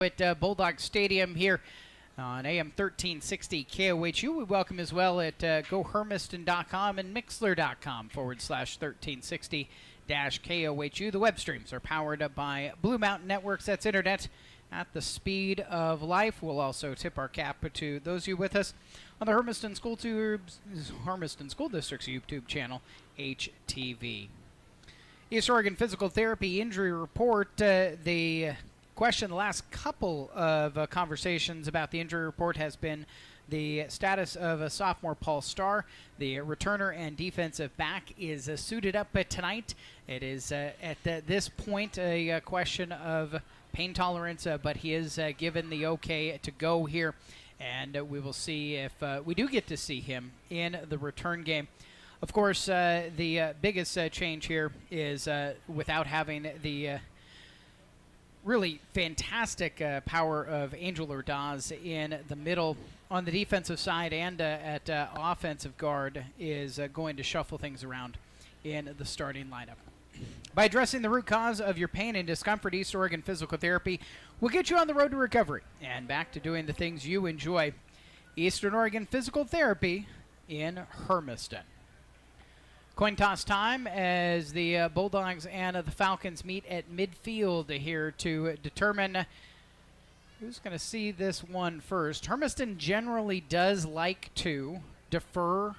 At Bulldog Stadium here on AM 1360 KOHU. We welcome as well at GoHermiston.com and Mixler.com/1360-KOHU. The web streams are powered by Blue Mountain Networks. That's internet at the speed of life. We'll also tip our cap to those of you with us on the Hermiston School District's YouTube channel, HTV. East Oregon Physical Therapy Injury Report. The question the last couple of conversations about the injury report has been the status of sophomore Paul Starr. The returner and defensive back is suited up tonight. It is at this point a question of pain tolerance, but he is given the okay to go here, and we will see if we do get to see him in the return game. Of course, the biggest change here is without having the really fantastic power of Angel Ordaz in the middle on the defensive side, and at offensive guard is going to shuffle things around in the starting lineup. By addressing the root cause of your pain and discomfort, East Oregon Physical Therapy will get you on the road to recovery and back to doing the things you enjoy. Eastern Oregon Physical Therapy in Hermiston. Coin toss time as the Bulldogs and the Falcons meet at midfield here to determine who's going to see this one first. Hermiston generally does like to defer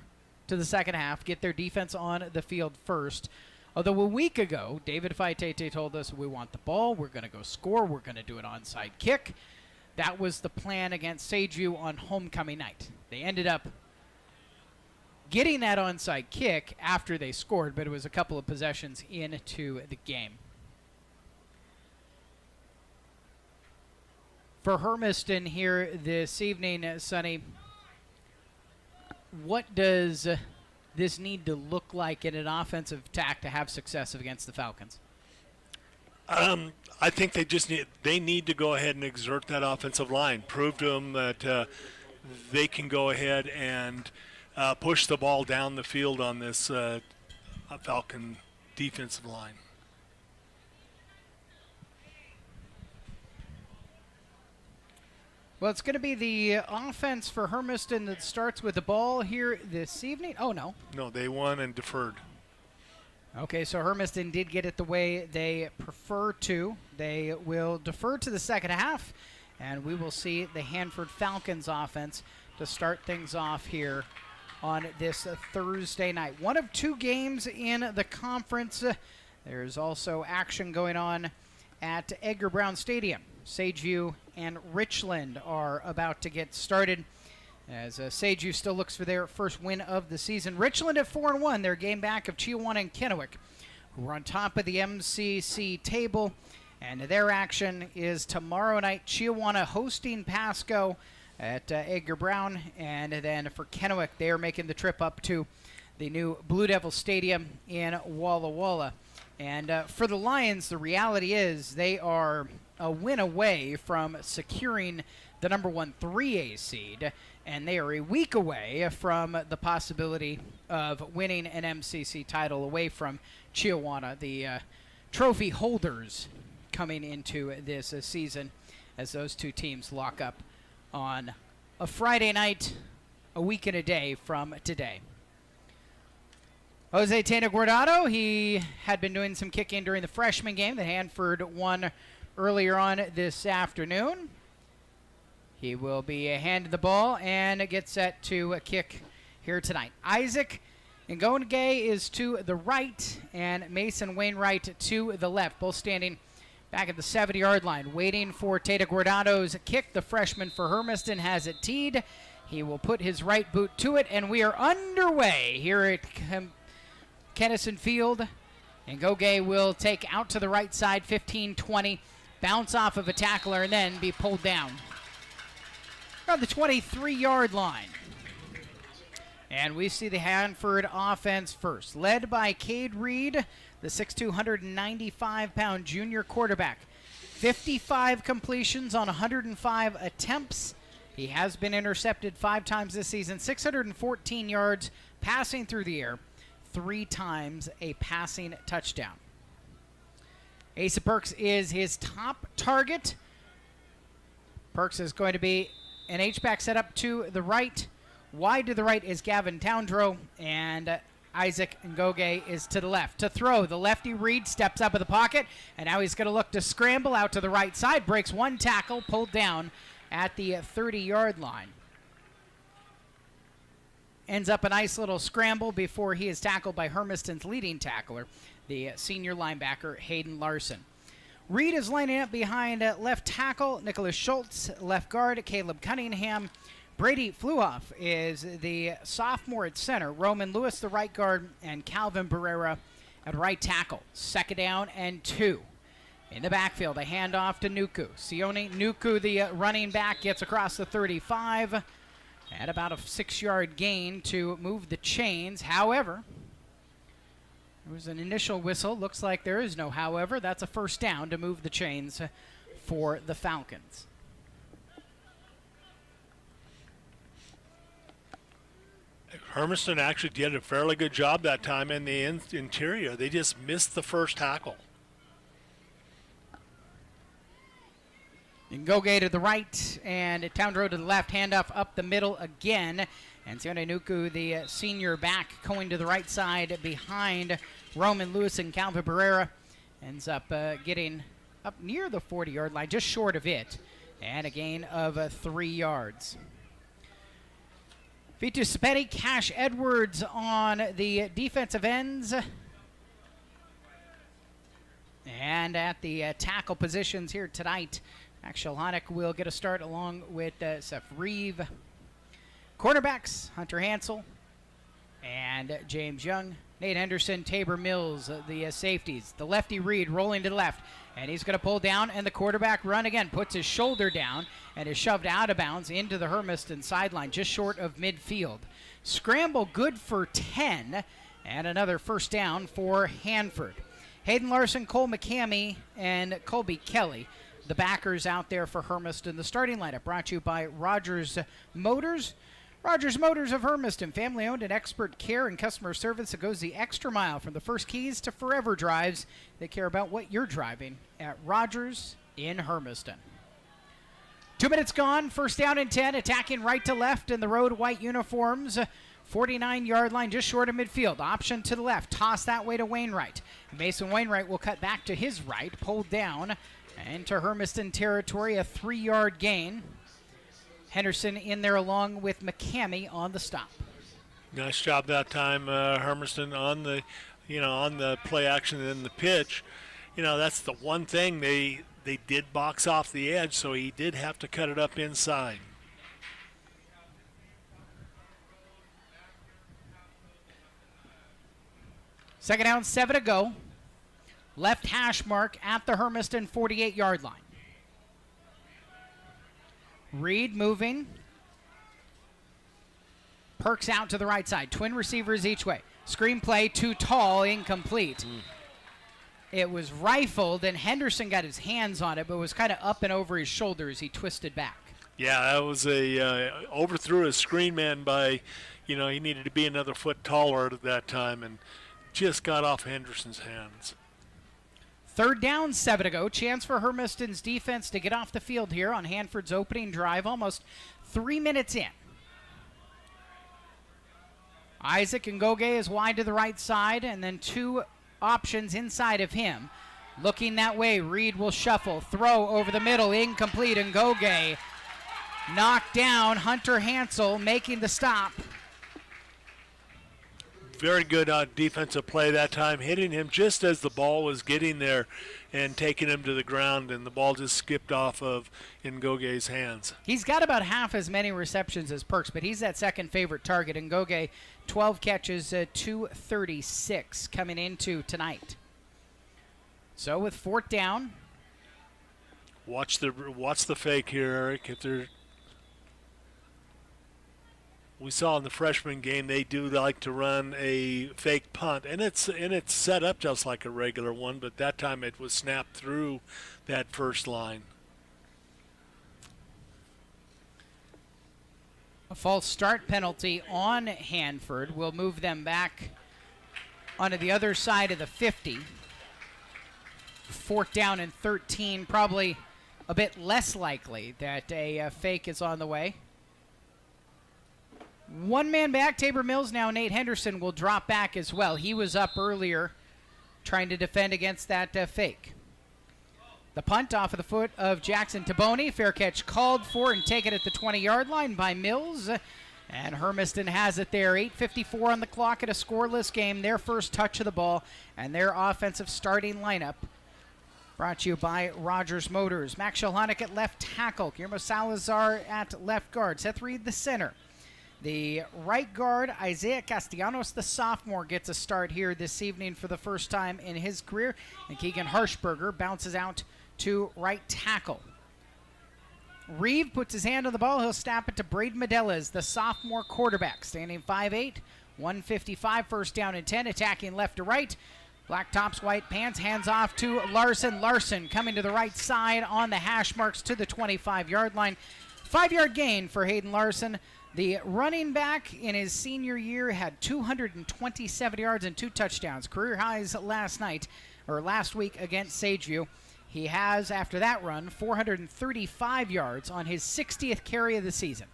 to the second half, get their defense on the field first. Although a week ago, David Faitete told us we want the ball, we're going to go score, we're going to do an onside kick. That was the plan against Sageview on homecoming night. They ended up getting that onside kick after they scored, but it was a couple of possessions into the game. For Hermiston here this evening, Sonny, what does this need to look like in an offensive attack to have success against the Falcons? I think they need to go ahead and exert that offensive line, prove to them that they can go ahead and push the ball down the field on this Falcon defensive line. Well, it's going to be the offense for Hermiston that starts with the ball here this evening. Oh, no. No, they won and deferred. Okay, so Hermiston did get it the way they prefer to. They will defer to the second half, and we will see the Hanford Falcons offense to start things off here on this Thursday night. One of two games in the conference. There's also action going on at Edgar Brown Stadium. Sageview and Richland are about to get started as Sageview still looks for their first win of the season. Richland at 4-1, their game back of Chiawana and Kennewick, who are on top of the MCC table. And their action is tomorrow night. Chiawana hosting Pasco at Edgar Brown, and then for Kennewick, they are making the trip up to the new Blue Devil Stadium in Walla Walla. And for the Lions, the reality is they are a win away from securing the number 1 3A seed, and they are a week away from the possibility of winning an MCC title away from Chiawana, the trophy holders coming into this season, as those two teams lock up on a Friday night, a week and a day from today. Jose Tena Guardado, he had been doing some kicking during the freshman game that Hanford won earlier on this afternoon. He will be handed the ball and get set to kick here tonight. Isaac Ngongay is to the right and Mason Wainwright to the left, both standing back at the 70-yard line, waiting for Teta Guardado's kick. The freshman for Hermiston has it teed. He will put his right boot to it, and we are underway here at Kennison Field. And Ngongay will take out to the right side, 15-20, bounce off of a tackler, and then be pulled down around the 23-yard line. And we see the Hanford offense first, led by Cade Reed, the 6'2", 195-pound junior quarterback. 55 completions on 105 attempts. He has been intercepted 5 times this season, 614 yards passing through the air, 3 times a passing touchdown. Asa Perks is his top target. Perks is going to be an H-back set up to the right. Wide to the right is Gavin Towndrow, and Isaac Ngoge is to the left. To throw, the lefty Reed steps up in the pocket, and now he's going to look to scramble out to the right side. Breaks one tackle, pulled down at the 30-yard line. Ends up a nice little scramble before he is tackled by Hermiston's leading tackler, the senior linebacker, Hayden Larson. Reed is lining up behind left tackle, Nicholas Schultz, left guard, Caleb Cunningham. Brady Fluhoff is the sophomore at center, Roman Lewis, the right guard, and Calvin Barrera at right tackle. 2nd down and 2. In the backfield, a handoff to Nuku. Sione Nuku, the running back, gets across the 35 at about a 6-yard gain to move the chains. However, there was an initial whistle. Looks like there is no however. That's a 1st down to move the chains for the Falcons. Hermiston actually did a fairly good job that time in the interior. They just missed the first tackle. Ngoge to the right and Towndrow to the left. Handoff up the middle again. And Sione Nuku, the senior back, going to the right side behind Roman Lewis and Calvin Barrera. Ends up getting up near the 40-yard line, just short of it. And a gain of 3 yards. Vitus Sapetti, Cash Edwards on the defensive ends. And at the tackle positions here tonight, Max Shelhonic will get a start along with Seth Reeve. Cornerbacks, Hunter Hansel and James Young. Nate Henderson, Tabor Mills, the safeties. The lefty Reed rolling to the left, and he's going to pull down, and the quarterback run again, puts his shoulder down, and is shoved out of bounds into the Hermiston sideline, just short of midfield. Scramble good for 10, and another 1st down for Hanford. Hayden Larson, Cole McCamey, and Colby Kelly, the backers out there for Hermiston. The starting lineup brought to you by Rogers Motors. Rogers Motors of Hermiston, family-owned and expert care and customer service that goes the extra mile from the first keys to forever drives. They care about what you're driving at Rogers in Hermiston. 2 minutes gone, 1st down and 10, attacking right to left in the road white uniforms. 49-yard line, just short of midfield. Option to the left, toss that way to Wainwright. Mason Wainwright will cut back to his right, pulled down into Hermiston territory, a 3-yard gain. Henderson in there along with McCamey on the stop. Nice job that time, Hermiston on the play action and the pitch. That's the one thing they did box off the edge, so he did have to cut it up inside. Second down, 7 to go. Left hash mark at the Hermiston 48-yard line. Reed moving. Perks out to the right side. Twin receivers each way. Screen play, too tall, incomplete. It was rifled, and Henderson got his hands on it, but was kind of up and over his shoulder as he twisted back. Yeah, that was overthrew his screen man by, he needed to be another foot taller at that time, and just got off Henderson's hands. 3rd down, 7 to go. Chance for Hermiston's defense to get off the field here on Hanford's opening drive, almost 3 minutes in. Isaac Ngoge is wide to the right side, and then 2 options inside of him. Looking that way, Reed will shuffle. Throw over the middle, incomplete. Ngoge knocked down. Hunter Hansel making the stop. Very good defensive play that time, hitting him just as the ball was getting there and taking him to the ground, and the ball just skipped off of Ngoge's hands. He's got about half as many receptions as Perks, but he's that second favorite target. Ngoge, 12 catches, 236 coming into tonight. So with 4th down. Watch the fake here, Eric. We saw in the freshman game they do like to run a fake punt, and it's set up just like a regular one, but that time it was snapped through that first line. A false start penalty on Hanford will move them back onto the other side of the 50. 4th down and 13, probably a bit less likely that a fake is on the way. One man back, Tabor Mills now. Nate Henderson will drop back as well. He was up earlier trying to defend against that fake. The punt off of the foot of Jackson Taboni. Fair catch called for and taken at the 20-yard line by Mills. And Hermiston has it there. 8:54 on the clock at a scoreless game. Their first touch of the ball and their offensive starting lineup. Brought to you by Rogers Motors. Max Shalhonik at left tackle. Guillermo Salazar at left guard. Seth Reed the center. The right guard, Isaiah Castellanos, the sophomore, gets a start here this evening for the first time in his career. And Keegan Harshberger bounces out to right tackle. Reeve puts his hand on the ball. He'll snap it to Braden Medeles, the sophomore quarterback, standing 5'8", 155, first down and 10, attacking left to right. Black tops, white pants, hands off to Larson. Larson coming to the right side on the hash marks to the 25-yard line. 5-yard gain for Hayden Larson. The running back in his senior year had 227 yards and 2 touchdowns. Career highs last week against Sageview. He has, after that run, 435 yards on his 60th carry of the season.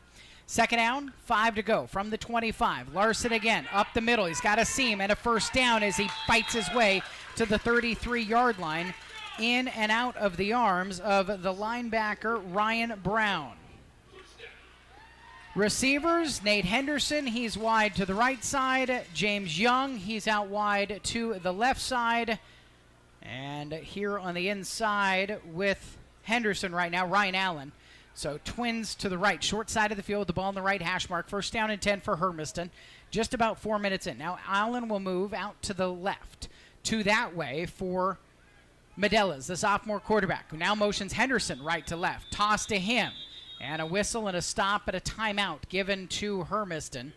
Second down, 5 to go from the 25. Larson again, up the middle. He's got a seam and a first down as he fights his way to the 33-yard line, in and out of the arms of the linebacker, Ryan Brown. Receivers, Nate Henderson, he's wide to the right side. James Young, he's out wide to the left side. And here on the inside with Henderson right now, Ryan Allen. So twins to the right, short side of the field, the ball on the right hash mark. First down and 10 for Hermiston. Just about 4 minutes in. Now Allen will move out to the left, to that way for Medeles, the sophomore quarterback, who now motions Henderson right to left. Toss to him. And a whistle and a stop at a timeout given to Hermiston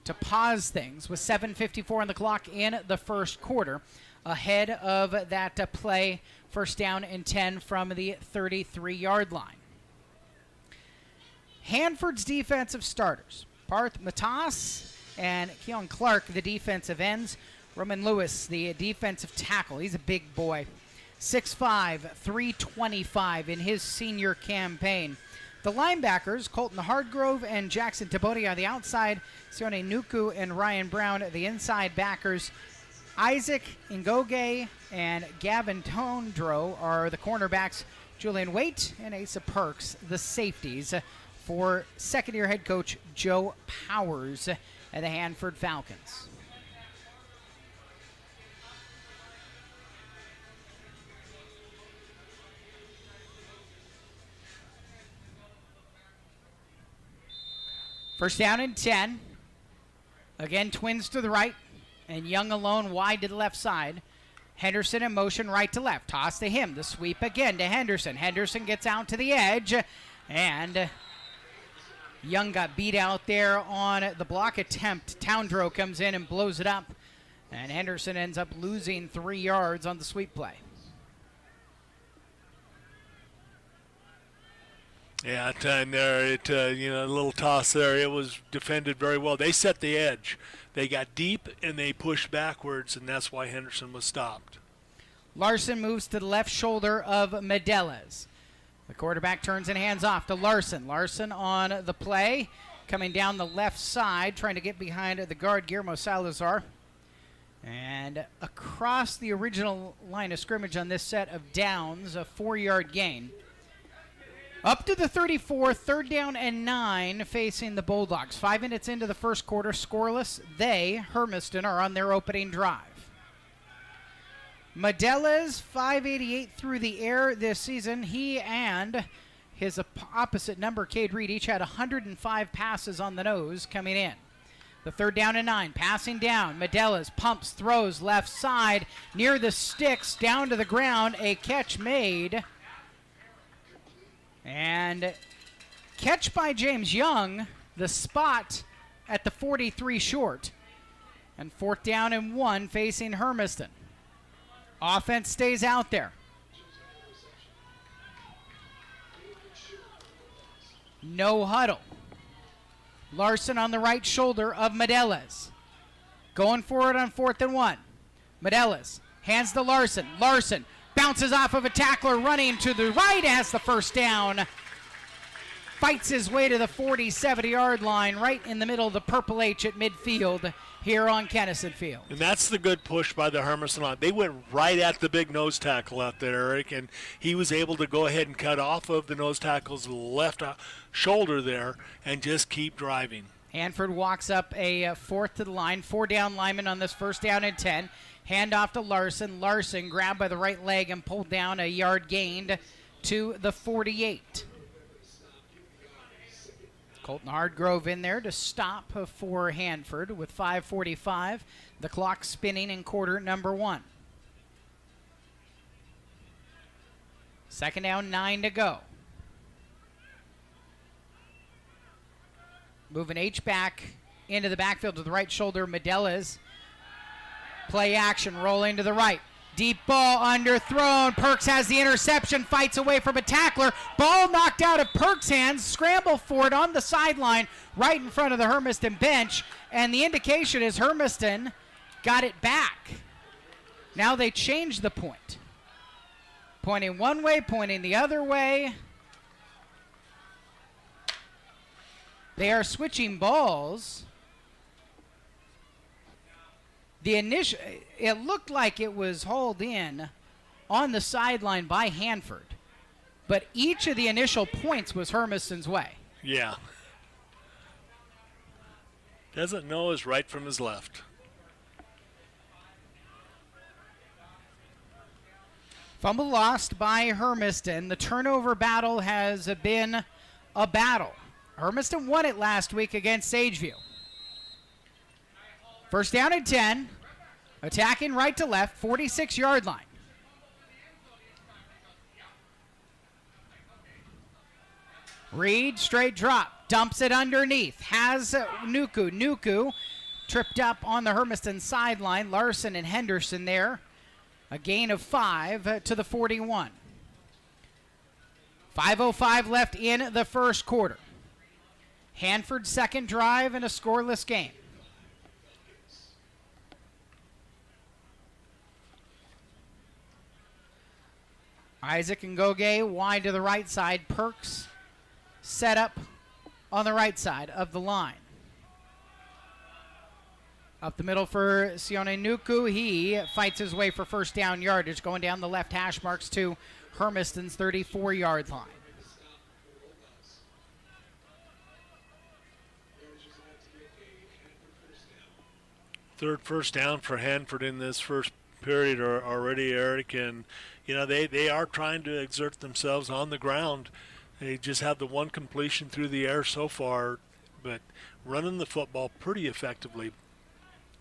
to pause things with 7:54 on the clock in the first quarter, ahead of that play, first down and 10 from the 33-yard line. Hanford's defensive starters, Parth Matas and Keon Clark, the defensive ends. Roman Lewis, the defensive tackle. He's a big boy. 6'5", 325 in his senior campaign. The linebackers, Colton Hardgrove and Jackson Taboni on the outside. Sione Nuku and Ryan Brown, the inside backers. Isaac Ngoge and Gavin Tondro are the cornerbacks. Julian Waite and Asa Perks, the safeties, for second-year head coach Joe Powers and the Hanford Falcons. First down and 10. Again, twins to the right, and Young alone wide to the left side. Henderson in motion right to left. Toss to him. The sweep again to Henderson. Henderson gets out to the edge, and Young got beat out there on the block attempt. Towndrow comes in and blows it up, and Henderson ends up losing 3 yards on the sweep play. Yeah, time there, a little toss there. It was defended very well. They set the edge. They got deep and they pushed backwards, and that's why Henderson was stopped. Larson moves to the left shoulder of Medeles. The quarterback turns and hands off to Larson. Larson on the play, coming down the left side, trying to get behind the guard, Guillermo Salazar. And across the original line of scrimmage on this set of downs, a 4-yard gain. Up to the 34, third down and 9, facing the Bulldogs. 5 minutes into the first quarter, scoreless. They, Hermiston, are on their opening drive. Medeles, 588 through the air this season. He and his opposite number, Cade Reed, each had 105 passes on the nose coming in. The third down and 9, passing down. Medeles pumps, throws left side, near the sticks, down to the ground. A catch made. And catch by James Young, the spot at the 43 short. And fourth down and 1 facing Hermiston. Offense stays out there. No huddle. Larson on the right shoulder of Medeles. Going forward on 4th and 1. Medeles hands to Larson. Larson Bounces off of a tackler running to the right, has the first down. Fights his way to the 40-70-yard line, right in the middle of the Purple H at midfield here on Kennison Field. And that's the good push by the Hermiston line. They went right at the big nose tackle out there, Eric, and he was able to go ahead and cut off of the nose tackle's left shoulder there and just keep driving. Hanford walks up a fourth to the line, 4 down linemen on this 1st down and 10. Hand off to Larson. Larson grabbed by the right leg and pulled down, a yard gained to the 48. Colton Hardgrove in there to stop for Hanford with 5:45. The clock spinning in quarter number 1. 2nd down, 9 to go. Moving H back into the backfield to the right shoulder. Medelas. Play action, rolling to the right. Deep ball underthrown. Perks has the interception, fights away from a tackler. Ball knocked out of Perks' hands. Scramble for it on the sideline right in front of the Hermiston bench. And the indication is Hermiston got it back. Now they changed the point. Pointing one way, pointing the other way. They are switching balls. It looked like it was hauled in on the sideline by Hanford, but each of the initial points was Hermiston's way. Yeah. Doesn't know his right from his left. Fumble lost by Hermiston. The turnover battle has been a battle. Hermiston won it last week against Sageview. 1st down and 10. Attacking right to left, 46-yard line. Reed, straight drop, dumps it underneath. Has Nuku. Nuku tripped up on the Hermiston sideline. Larson and Henderson there. A gain of 5 to the 41. 5:05 left in the 1st quarter. Hanford's 2nd drive in a scoreless game. Isaac and Goge wide to the right side. Perks set up on the right side of the line. Up the middle for Sione Nuku. He fights his way for 1st down yardage, going down the left hash marks to Hermiston's 34-yard line. Third first down for Hanford in this first period already, Eric, and you know they are trying to exert themselves on the ground. They just have the one completion through the air so far, but running the football pretty effectively.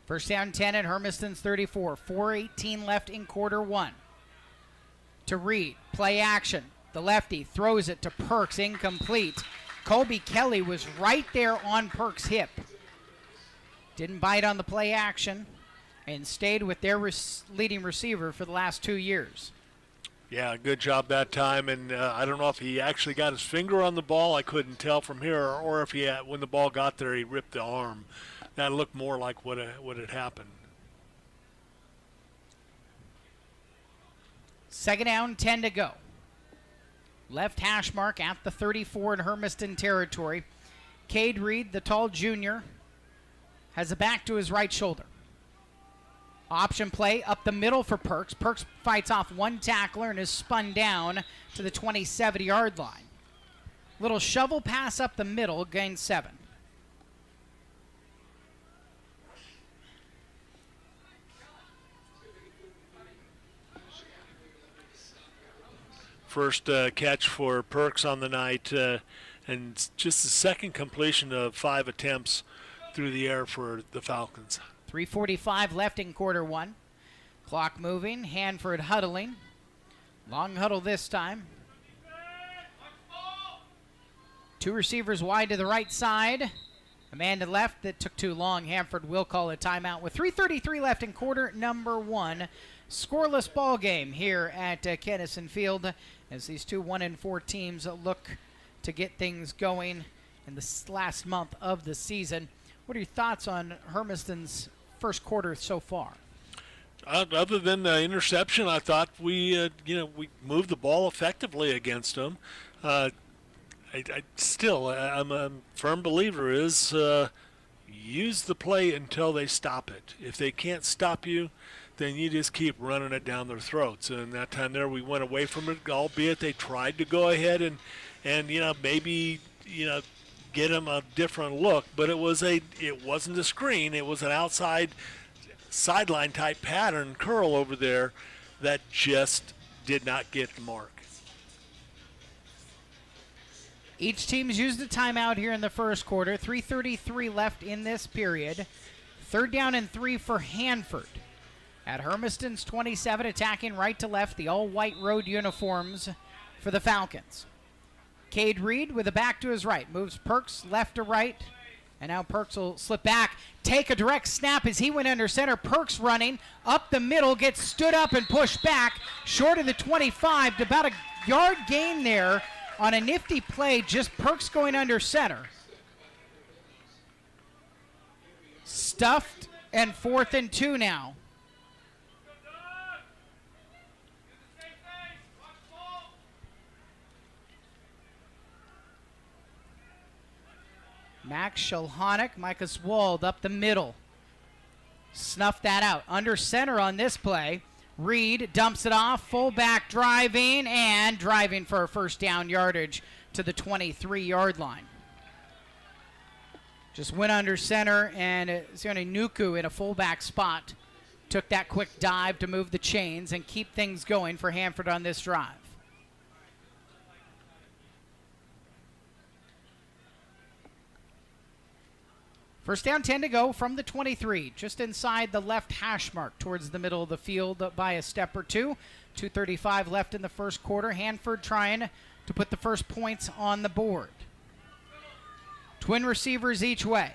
1st down 10 at Hermiston's 34. 4:18 left in quarter 1. To Reed, play action. The lefty throws it to Perks, incomplete. Colby Kelly was right there on Perks' hip. Didn't bite on the play action and stayed with their leading receiver for the last 2 years. Yeah, good job that time, and I don't know if he actually got his finger on the ball. I couldn't tell from here, or if when the ball got there, he ripped the arm. That looked more like what had happened. 2nd down, 10 to go. Left hash mark at the 34 in Hermiston territory. Cade Reed, the tall junior, has a back to his right shoulder. Option play up the middle for Perks. Perks fights off one tackler and is spun down to the 27-yard line. Little shovel pass up the middle, gain 7. First catch for Perks on the night, and just the 2nd completion of 5 attempts through the air for the Falcons. 3:45 left in quarter 1. Clock moving, Hanford huddling. Long huddle this time. 2 receivers wide to the right side. A man to the left. That took too long. Hanford will call a timeout with 3:33 left in quarter number 1. Scoreless ball game here at Kennison Field as these two 1-4 teams look to get things going in the last month of the season. What are your thoughts on Hermiston's first quarter so far? Other than the interception, I thought we moved the ball effectively against them. I'm a firm believer is use the play until they stop it. If they can't stop you, then you just keep running it down their throats. And that time there, we went away from it, albeit they tried to go ahead and maybe get them a different look, but it wasn't a screen. It was an outside sideline type pattern curl over there that just did not get the mark. Each team's used a timeout here in the first quarter. 3:33 left in this period. 3rd down and 3 for Hanford. At Hermiston's 27, attacking right to left, the all-white road uniforms for the Falcons. Cade Reed with a back to his right. Moves Perks left to right. And now Perks will slip back. Take a direct snap as he went under center. Perks running up the middle. Gets stood up and pushed back. Short of the 25. About a yard gain there on a nifty play. Just Perks going under center. Stuffed and 4th and 2 now. Max Shulhonic, Micah Swald up the middle. Snuffed that out. Under center on this play. Reed dumps it off. Fullback driving for a 1st down yardage to the 23-yard line. Just went under center, and Sione Nuku in a fullback spot took that quick dive to move the chains and keep things going for Hanford on this drive. First down, 10 to go from the 23, just inside the left hash mark towards the middle of the field by a step or two. 2:35 left in the first quarter. Hanford trying to put the first points on the board. Twin receivers each way.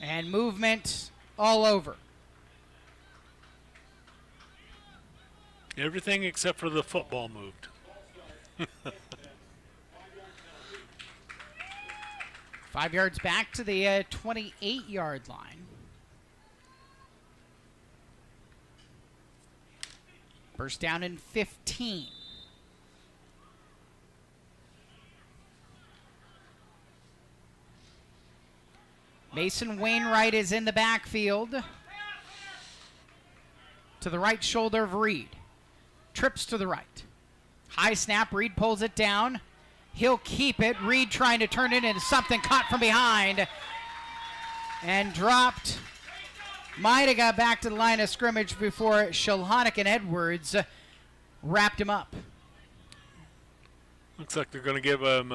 And movement all over. Everything except for the football moved. 5 yards back to the 28-yard line. First down and 15. Mason Wainwright is in the backfield. To the right shoulder of Reed. Trips to the right. High snap, Reed pulls it down. He'll keep it. Reed trying to turn it into something, caught from behind and dropped. Might have got back to the line of scrimmage before Shulhonic and Edwards wrapped him up. Looks like they're going to give him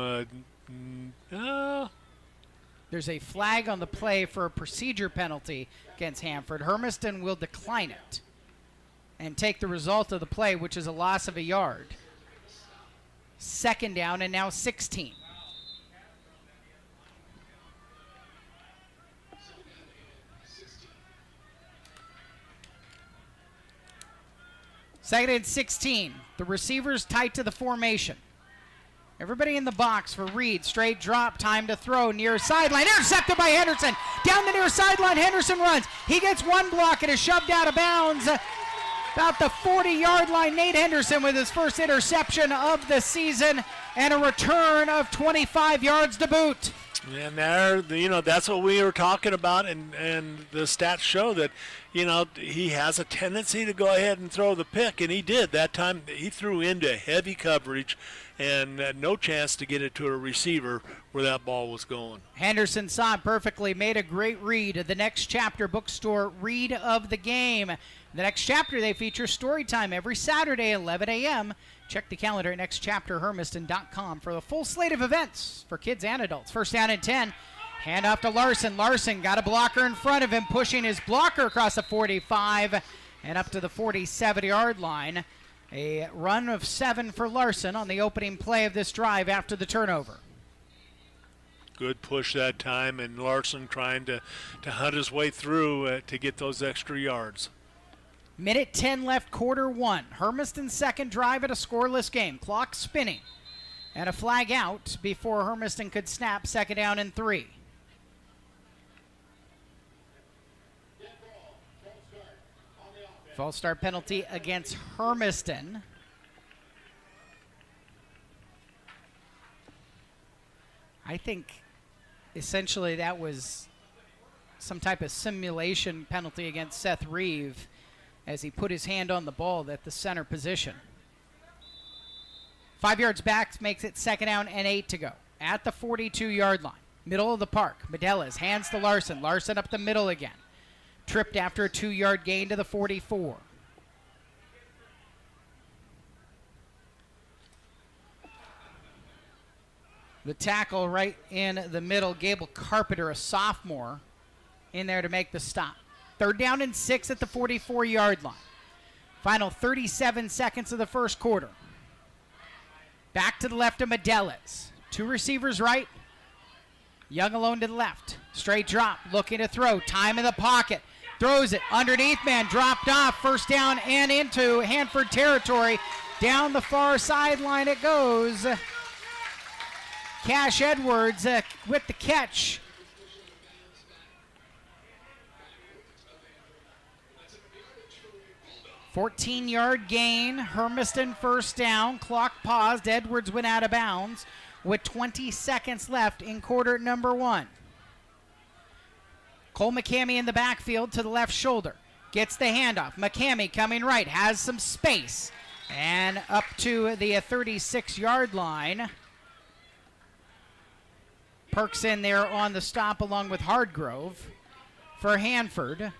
There's a flag on the play for a procedure penalty against Hanford. Hermiston will decline it and take the result of the play, which is a loss of a yard. 2nd down and now 16. Second and 16. The receivers tight to the formation. Everybody in the box for Reed. Straight drop, time to throw, near sideline. Intercepted by Henderson. Down the near sideline, Henderson runs. He gets one block and is shoved out of bounds. About the 40-yard line, Nate Henderson with his first interception of the season and a return of 25 yards to boot. And there, that's what we were talking about, and the stats show that, he has a tendency to go ahead and throw the pick, and he did. That time he threw into heavy coverage and no chance to get it to a receiver where that ball was going. Henderson saw it perfectly, made a great read. The Next Chapter Bookstore read of the game. The Next Chapter, they feature story time every Saturday at 11 a.m. Check the calendar at nextchapterhermiston.com for the full slate of events for kids and adults. First down and 10. Hand off to Larson. Larson got a blocker in front of him, pushing his blocker across the 45 and up to the 47-yard line. A run of 7 for Larson on the opening play of this drive after the turnover. Good push that time, and Larson trying to hunt his way through to get those extra yards. Minute 10 left, quarter 1. Hermiston's second drive at a scoreless game. Clock spinning. And a flag out before Hermiston could snap. 2nd down and 3. False start penalty against Hermiston. I think essentially that was some type of simulation penalty against Seth Reeve as he put his hand on the ball at the center position. 5 yards back makes it 2nd down and 8 to go. At the 42-yard line, middle of the park, Medelas hands to Larson. Larson up the middle again. Tripped after a 2-yard gain to the 44. The tackle right in the middle, Gable Carpenter, a sophomore, in there to make the stop. 3rd down and 6 at the 44-yard line. Final 37 seconds of the first quarter. Back to the left of Medelas. 2 receivers right. Young alone to the left. Straight drop, looking to throw. Time in the pocket. Throws it underneath, man, dropped off. 1st down and into Hanford territory. Down the far sideline it goes. Cash Edwards with the catch. $14-yard gain. Hermiston 1st down. Clock paused. Edwards went out of bounds with 20 seconds left in quarter number 1. Cole McCamey in the backfield to the left shoulder. Gets the handoff. McCamey coming right. Has some space. And up to the 36-yard line. Perks in there on the stop along with Hardgrove for Hanford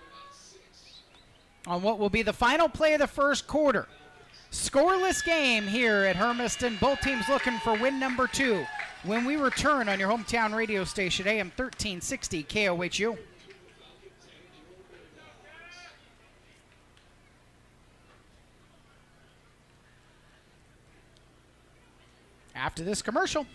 on what will be the final play of the first quarter. Scoreless game here at Hermiston. Both teams looking for win number 2 when we return on your hometown radio station, AM 1360 KOHU. After this commercial.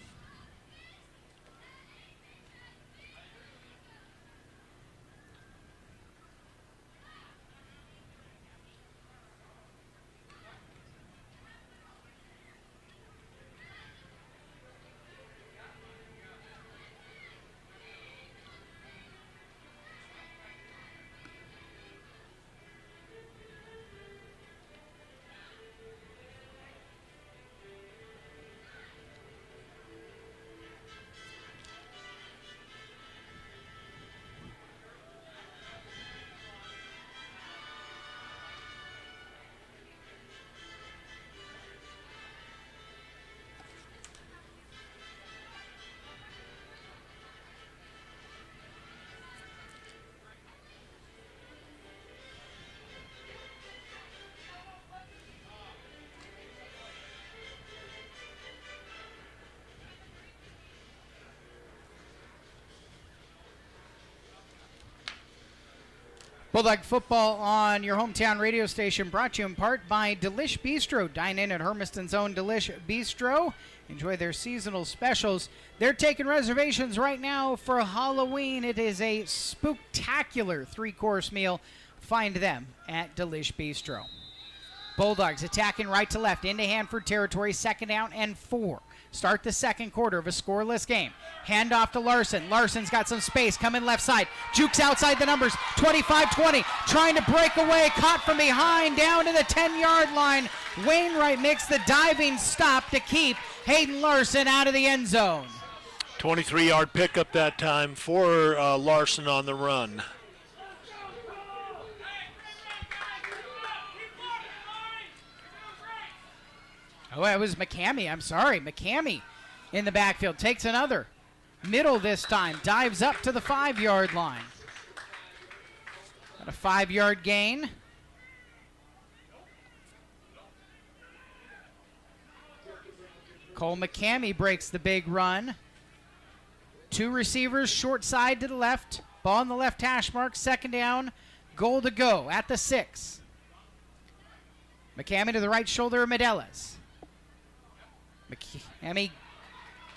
Bulldog football on your hometown radio station, brought to you in part by Delish Bistro. Dine in at Hermiston's own Delish Bistro. Enjoy their seasonal specials. They're taking reservations right now for Halloween. It is a spooktacular 3-course meal. Find them at Delish Bistro. Bulldogs attacking right to left into Hanford territory, 2nd down and 4. Start the second quarter of a scoreless game. Hand off to Larson. Larson's got some space. Coming left side. Jukes outside the numbers. 25-20. Trying to break away. Caught from behind. Down to the 10-yard line. Wainwright makes the diving stop to keep Hayden Larson out of the end zone. 23-yard pickup that time for Larson on the run. Oh, it was McCamey. I'm sorry. McCamey in the backfield. Takes another. Middle this time. Dives up to the 5-yard line. Got a 5-yard gain. Cole McCamey breaks the big run. 2 receivers, short side to the left. Ball on the left hash mark. 2nd down. Goal to go at the 6. McCamey to the right shoulder of Medelas. McCamey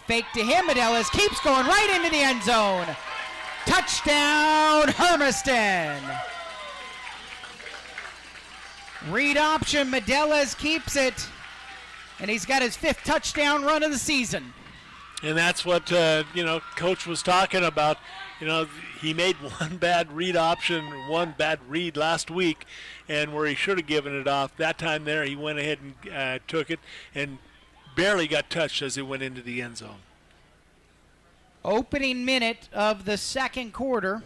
fake to him. Medelas keeps going right into the end zone. Touchdown, Hermiston. Read option. Medelas keeps it. And he's got his 5th touchdown run of the season. And that's what, Coach was talking about. You know, he made one bad read option, one bad read last week, and where he should have given it off. That time there, he went ahead and took it and barely got touched as he went into the end zone. Opening minute of the second quarter.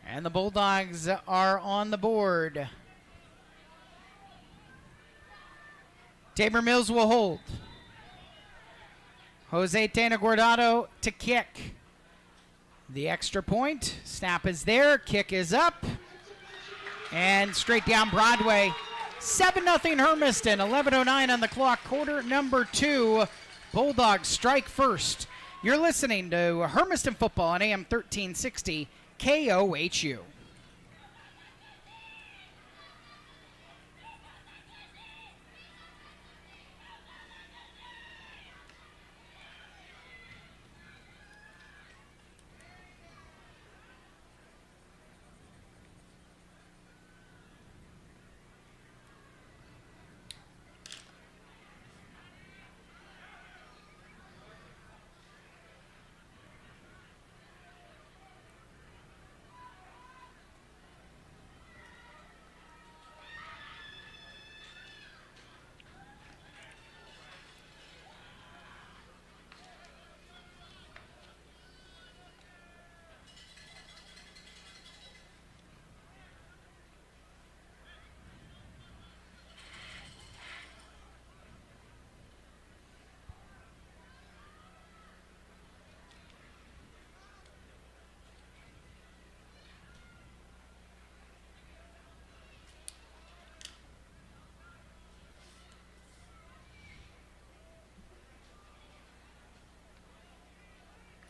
And the Bulldogs are on the board. Tabor Mills will hold. Jose Tena Guardado to kick. The extra point. Snap is there. Kick is up. And straight down Broadway. 7-0 Hermiston. 11:09 on the clock. Quarter number 2. Bulldogs strike first. You're listening to Hermiston Football on AM 1360 KOHU.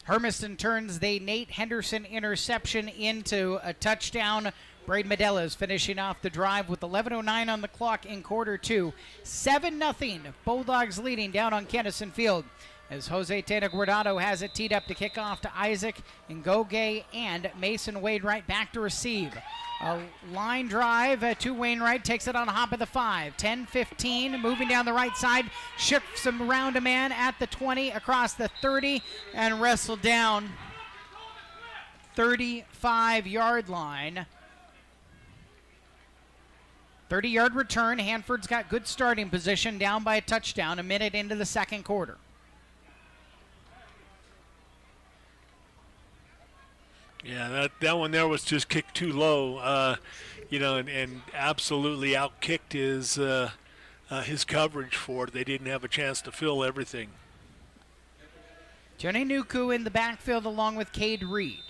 Hermiston turns the Nate Henderson interception into a touchdown. Braid Medella is finishing off the drive with 11:09 on the clock in quarter 2. 7-0 Bulldogs leading down on Kennison Field as Jose Tena Guardado has it teed up to kick off to Isaac Ngoge and Mason Wainwright back to receive. A line drive to Wainwright, takes it on the hop of the 5. 10-15, moving down the right side, shifts him around a man at the 20, across the 30, and wrestled down 35-yard line. 30-yard return. Hanford's got good starting position, down by a touchdown, a minute into the second quarter. Yeah, that one there was just kicked too low, and absolutely outkicked his coverage for it. They didn't have a chance to fill everything. Johnny Nuku in the backfield along with Cade Reed.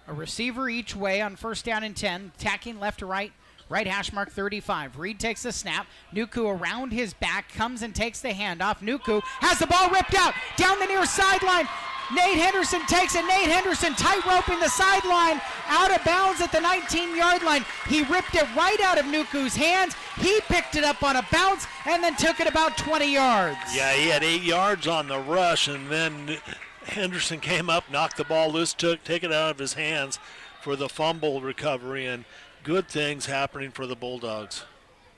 A receiver each way on first down and 10, tacking left to right. Right hash mark 35. Reed takes the snap. Nuku around his back, comes and takes the handoff. Nuku has the ball ripped out down the near sideline. Nate Henderson takes it. Nate Henderson tight-roping the sideline, out of bounds at the 19-yard line. He ripped it right out of Nuku's hands. He picked it up on a bounce and then took it about 20 yards. Yeah, he had 8 yards on the rush, and then Henderson came up, knocked the ball loose, take it out of his hands for the fumble recovery, and good things happening for the Bulldogs.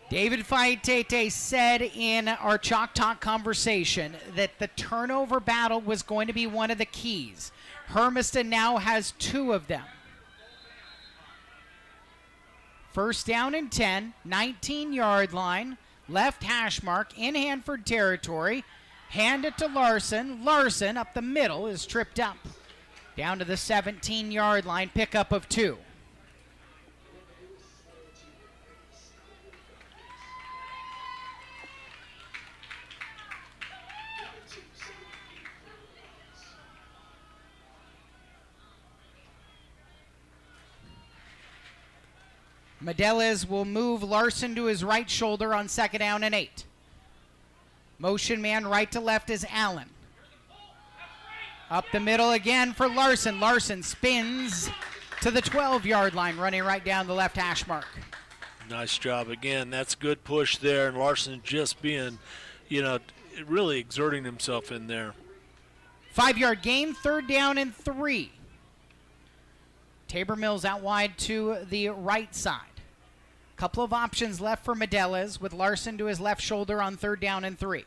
David Faitete said in our Chalk Talk conversation that the turnover battle was going to be one of the keys. Hermiston now has 2 of them. First down and 10, 19-yard line, left hash mark in Hanford territory. Hand it to Larson. Larson up the middle is tripped up. Down to the 17-yard line, pickup of 2. Medeles will move Larson to his right shoulder on second down and 8. Motion man right to left is Allen. Up the middle again for Larson. Larson spins to the 12-yard line, running right down the left hash mark. Nice job again. That's good push there, and Larson just being, really exerting himself in there. 5-yard gain, third down and 3. Tabor Mills out wide to the right side. Couple of options left for Medeles with Larson to his left shoulder on third down and 3.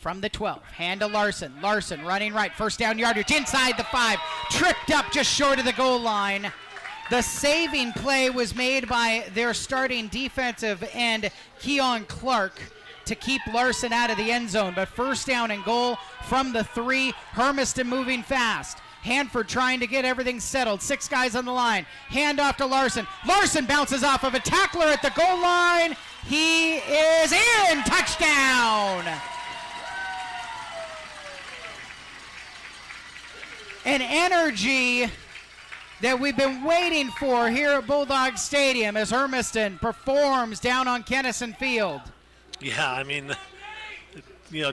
from the 12. Hand to Larson. Larson running right. First down yardage inside the 5. Tripped up just short of the goal line. The saving play was made by their starting defensive end, Keon Clark, to keep Larson out of the end zone. But first down and goal from the 3. Hermiston moving fast. Hanford trying to get everything settled. 6 guys on the line. Hand off to Larson. Larson bounces off of a tackler at the goal line. He is in. Touchdown. An energy that we've been waiting for here at Bulldog Stadium as Hermiston performs down on Kennison Field. Yeah, I mean,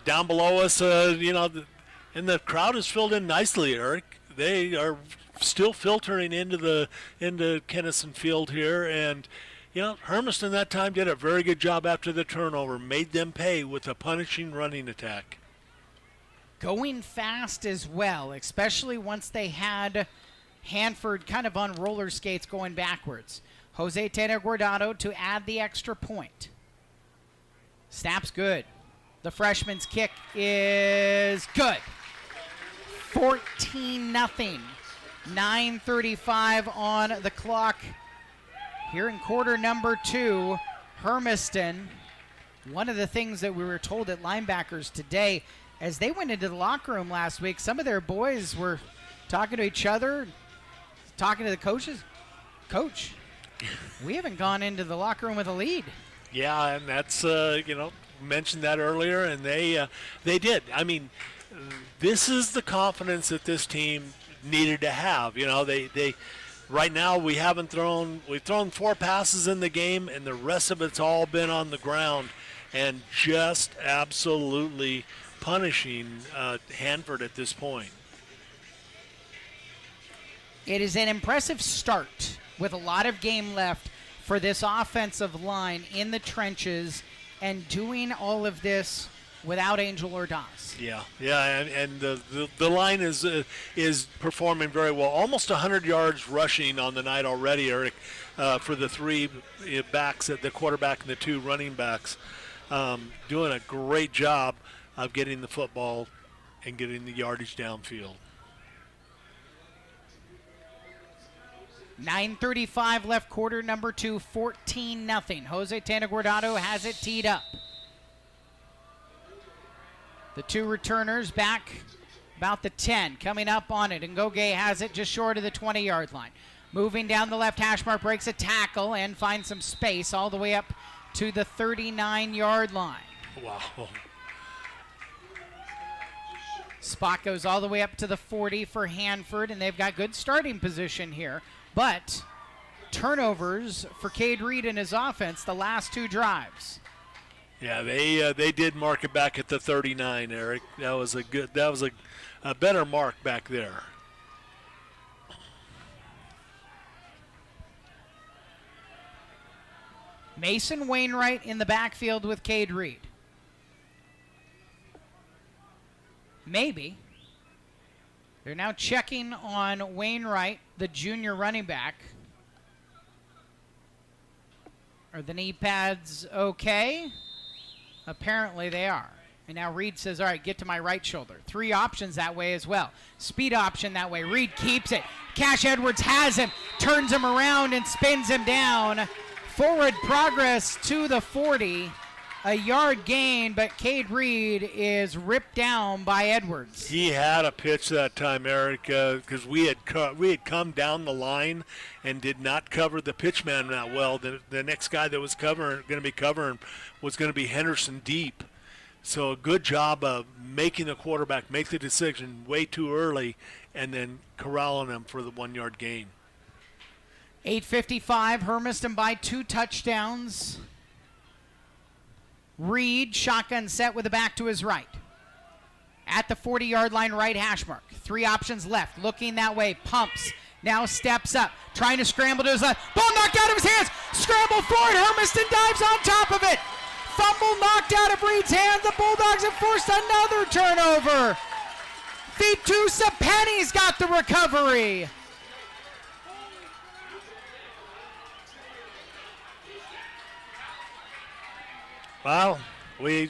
down below us, and the crowd is filled in nicely, Eric. They are still filtering into Kennison Field here, and Hermiston that time did a very good job after the turnover, made them pay with a punishing running attack. Going fast as well, especially once they had Hanford kind of on roller skates going backwards. Jose Tena Guardado to add the extra point. Snap's good. The freshman's kick is good. 14-0. 9:35 on the clock here in quarter number 2. Hermiston, one of the things that we were told at linebackers today, as they went into the locker room last week, some of their boys were talking to each other, talking to the coaches. Coach, we haven't gone into the locker room with a lead. Yeah, and that's, mentioned that earlier, and they did. I mean, this is the confidence that this team needed to have. They right now we've thrown 4 passes in the game, and the rest of it's all been on the ground, and just absolutely punishing Hanford at this point. It is an impressive start with a lot of game left for this offensive line in the trenches, and doing all of this without Angel Ordaz. Yeah, and the line is performing very well. Almost 100 yards rushing on the night already, Eric, for the 3 backs, the quarterback and the 2 running backs, doing a great job of getting the football and getting the yardage downfield. 9:35 left, quarter number 2, 14-0. Jose Tena Guardado has it teed up. The 2 returners back about the 10, coming up on it. Ngoge has it just short of the 20-yard line. Moving down the left hash mark, breaks a tackle and finds some space all the way up to the 39-yard line. Wow. Spot goes all the way up to the 40 for Hanford, and they've got good starting position here. But turnovers for Cade Reed and his offense the last 2 drives. Yeah, they did mark it back at the 39, Eric. That was a better mark back there. Mason Wainwright in the backfield with Cade Reed. Maybe. They're now checking on Wainwright, the junior running back. Are the knee pads okay? Apparently they are. And now Reed says, all right, get to my right shoulder. 3 options that way as well. Speed option that way. Reed keeps it. Cash Edwards has him, turns him around and spins him down. Forward progress to the 40. A yard gain, but Cade Reed is ripped down by Edwards. He had a pitch that time, Eric, because we had come down the line and did not cover the pitchman that well. The next guy that was going to be covering was going to be Henderson Deep. So a good job of making the quarterback make the decision way too early and then corralling him for the 1-yard gain. 8:55, Hermiston by 2 touchdowns. Reed, shotgun set with the back to his right. At the 40-yard line, right hash mark. 3 options left. Looking that way. Pumps. Now steps up. Trying to scramble to his left. Ball knocked out of his hands. Scramble forward. Hermiston dives on top of it. Fumble knocked out of Reed's hands. The Bulldogs have forced another turnover. Vitusa Penny's got the recovery. Well, We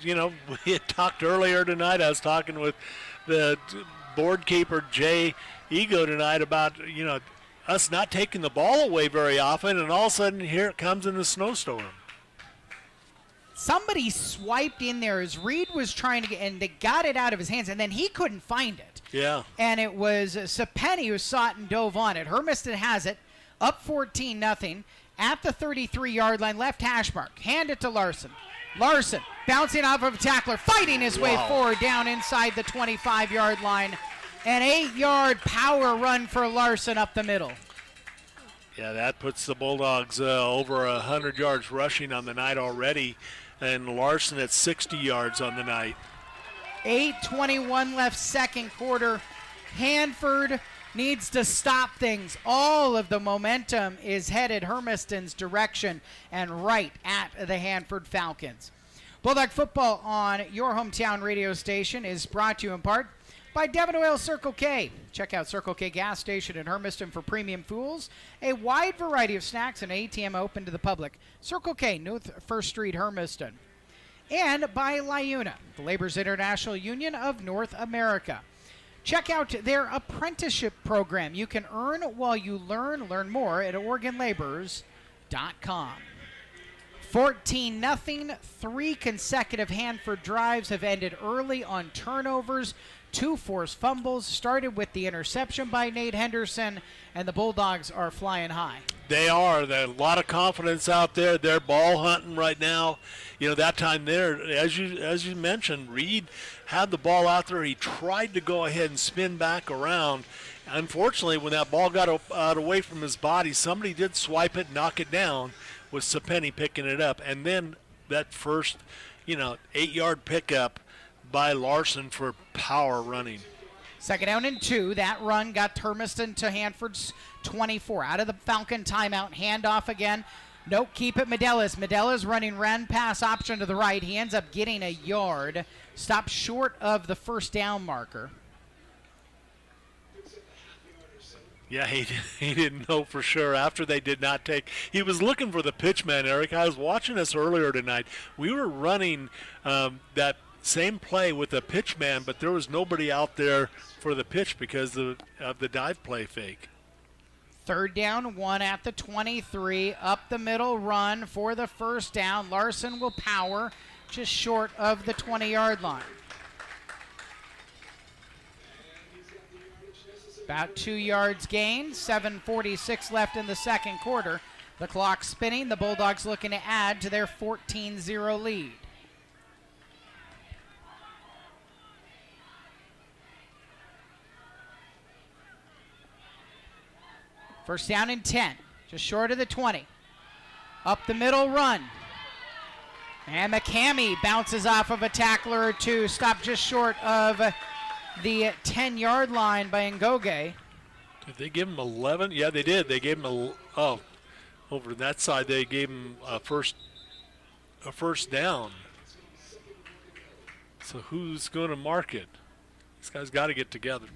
had talked earlier tonight. I was talking with the board keeper, Jay Ego, tonight about, us not taking the ball away very often, and all of a sudden here it comes in a snowstorm. Somebody swiped in there as Reed was trying to get, and they got it out of his hands, and then he couldn't find it. Yeah. And it was Sapeni who saw it and dove on it. Hermiston has it, up 14-0 at the 33-yard line, left hash mark. Hand it to Larson. Larson bouncing off of a tackler, fighting his way forward down inside the 25-yard line. An 8-yard power run for Larson up the middle. Yeah, that puts the Bulldogs over 100 yards rushing on the night already, and Larson at 60 yards on the night. 8:21 left second quarter. Hanford needs to stop things. All of the momentum is headed Hermiston's direction and right at the Hanford Falcons. Bulldog football on your hometown radio station is brought to you in part by Devon Oil Circle K. Check out Circle K gas station in Hermiston for premium fuels, a wide variety of snacks, and ATM open to the public. Circle K, North 1st Street, Hermiston. And by LIUNA, the Labor's International Union of North America. Check out their apprenticeship program. You can earn while you learn. Learn more at OregonLaborers.com. 14-0. 3 consecutive Hanford drives have ended early on turnovers. 2 forced fumbles, started with the interception by Nate Henderson, and the Bulldogs are flying high. They are. There's a lot of confidence out there. They're ball hunting right now. That time there, as you mentioned, Reed had the ball out there. He tried to go ahead and spin back around. Unfortunately, when that ball got out away from his body, somebody did swipe it, knock it down, with Sapeni picking it up. And then that first, 8-yard pickup by Larson for power running. 2nd down and 2. That run got Hermiston to Hanford's 24. Out of the Falcon timeout. Handoff again. Nope, keep it Medelis. Medelis running run pass option to the right. He ends up getting a yard. Stopped short of the first down marker. Yeah, he didn't know for sure after they did not take. He was looking for the pitch man, Eric. I was watching us earlier tonight. We were running that same play with a pitch man, but there was nobody out there for the pitch because of the dive play fake. 3rd down, 1 at the 23. Up the middle run for the first down. Larson will power just short of the 20-yard line. About 2 yards gained. 7:46 left in the second quarter. The clock spinning. The Bulldogs looking to add to their 14-0 lead. First down and 10, just short of the 20. Up the middle run. And McCamey bounces off of a tackler or two, stopped just short of the 10-yard line by Ngoge. Did they give him 11? Yeah, they did. They gave him over that side they gave him a first down. So who's going to mark it? This guy's got to get together.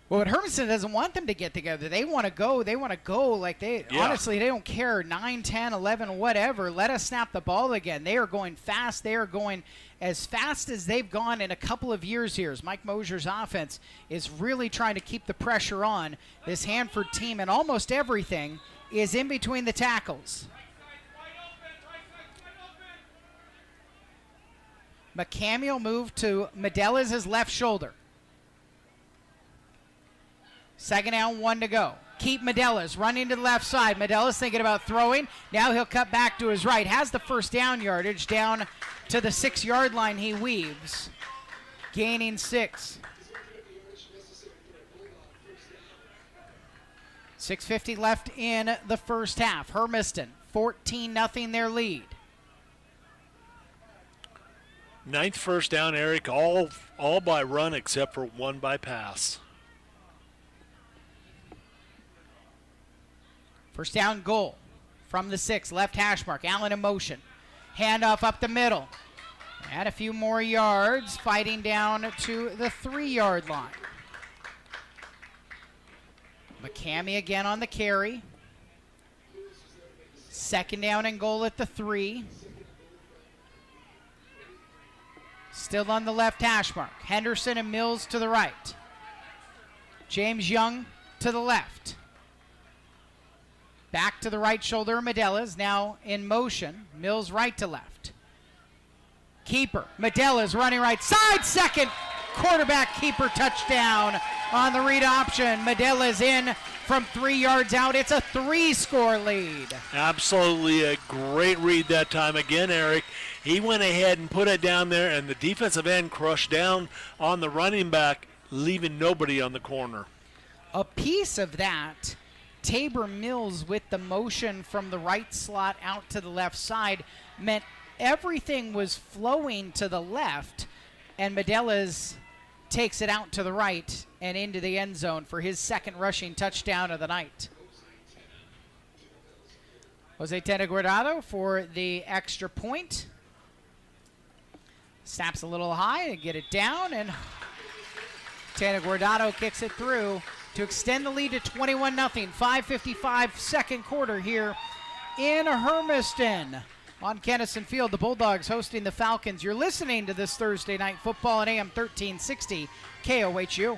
Well, but Hermiston doesn't want them to get together. They want to go. They want to go like honestly, they don't care. 9, 10, 11, whatever. Let us snap the ball again. They are going fast. They are going as fast as they've gone in a couple of years here. As Mike Mosier's offense is really trying to keep the pressure on this Hanford team, and almost everything is in between the tackles. McCamey will move to Medelis' left shoulder. 2nd down, 1 to go. Keep Medelis running to the left side. Medelis thinking about throwing. Now he'll cut back to his right. Has the first down yardage down to the 6-yard line. He weaves, gaining 6. 6:50 left in the first half. Hermiston 14-0 their lead. 9th first down, Eric. All by run except for 1 by pass. First down goal from the 6, left hash mark. Allen in motion. Handoff up the middle. Add a few more yards, fighting down to the 3-yard line. McCamey again on the carry. 2nd down and goal at the 3. Still on the left hash mark. Henderson and Mills to the right. James Young to the left. Back to the right shoulder. Medella is now in motion. Mills right to left. Keeper. Medella is running right side. Second quarterback keeper touchdown on the read option. Medella is in from 3 yards out. It's a 3-score lead. Absolutely a great read that time. Again, Eric, he went ahead and put it down there, and the defensive end crushed down on the running back, leaving nobody on the corner. A piece of that, Tabor Mills with the motion from the right slot out to the left side meant everything was flowing to the left, and Medella's takes it out to the right and into the end zone for his second rushing touchdown of the night. Jose Teneguardado for the extra point. Snaps a little high to get it down, and Teneguardado kicks it through to extend the lead to 21-0. 5:55 second quarter here in Hermiston. On Kennison Field, the Bulldogs hosting the Falcons. You're listening to this Thursday Night Football on AM 1360 KOHU.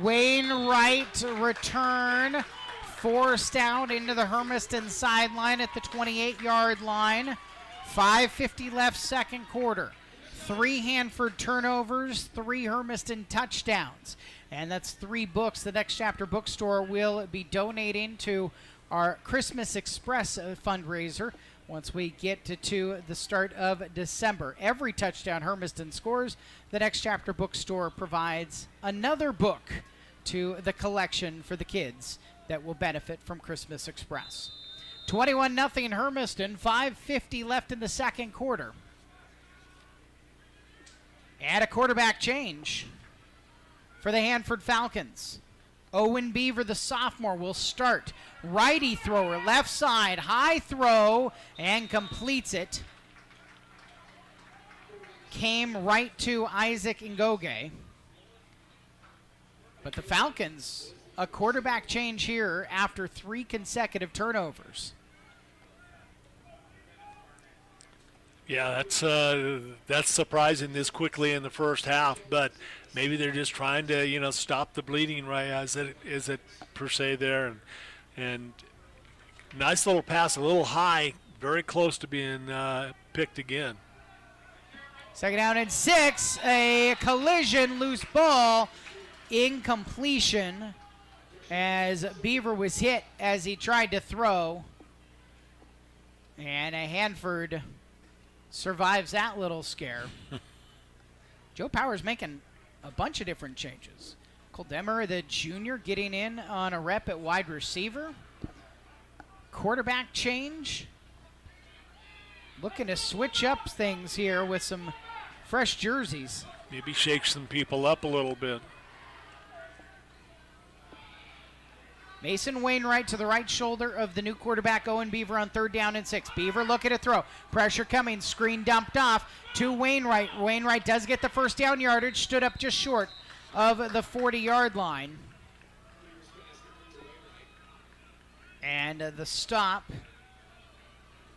Wainwright return forced out into the Hermiston sideline at the 28-yard line. 5:50 left second quarter. 3 Hanford turnovers, 3 Hermiston touchdowns. And that's 3 books the Next Chapter Bookstore will be donating to our Christmas Express fundraiser once we get to the start of December. Every touchdown Hermiston scores, the Next Chapter Bookstore provides another book to the collection for the kids that will benefit from Christmas Express. 21-0 Hermiston, 5:50 left in the second quarter. And a quarterback change for the Hanford Falcons. Owen Beaver, the sophomore, will start. Righty thrower, left side, high throw, and completes it. Came right to Isaac Ngoge. But the Falcons, a quarterback change here after 3 consecutive turnovers. Yeah, that's surprising this quickly in the first half, but maybe they're just trying to, stop the bleeding right as it per se there. And nice little pass, a little high, very close to being picked again. Second down and 6, a collision, loose ball, incompletion as Beaver was hit as he tried to throw. And a Hanford survives that little scare. Joe Powers making a bunch of different changes. Cole Demmer, the junior, getting in on a rep at wide receiver. Quarterback change. Looking to switch up things here with some fresh jerseys. Maybe shake some people up a little bit. Mason Wainwright to the right shoulder of the new quarterback, Owen Beaver, on 3rd down and 6. Beaver looking to throw. Pressure coming. Screen dumped off to Wainwright. Wainwright does get the first down yardage. Stood up just short of the 40-yard line. And the stop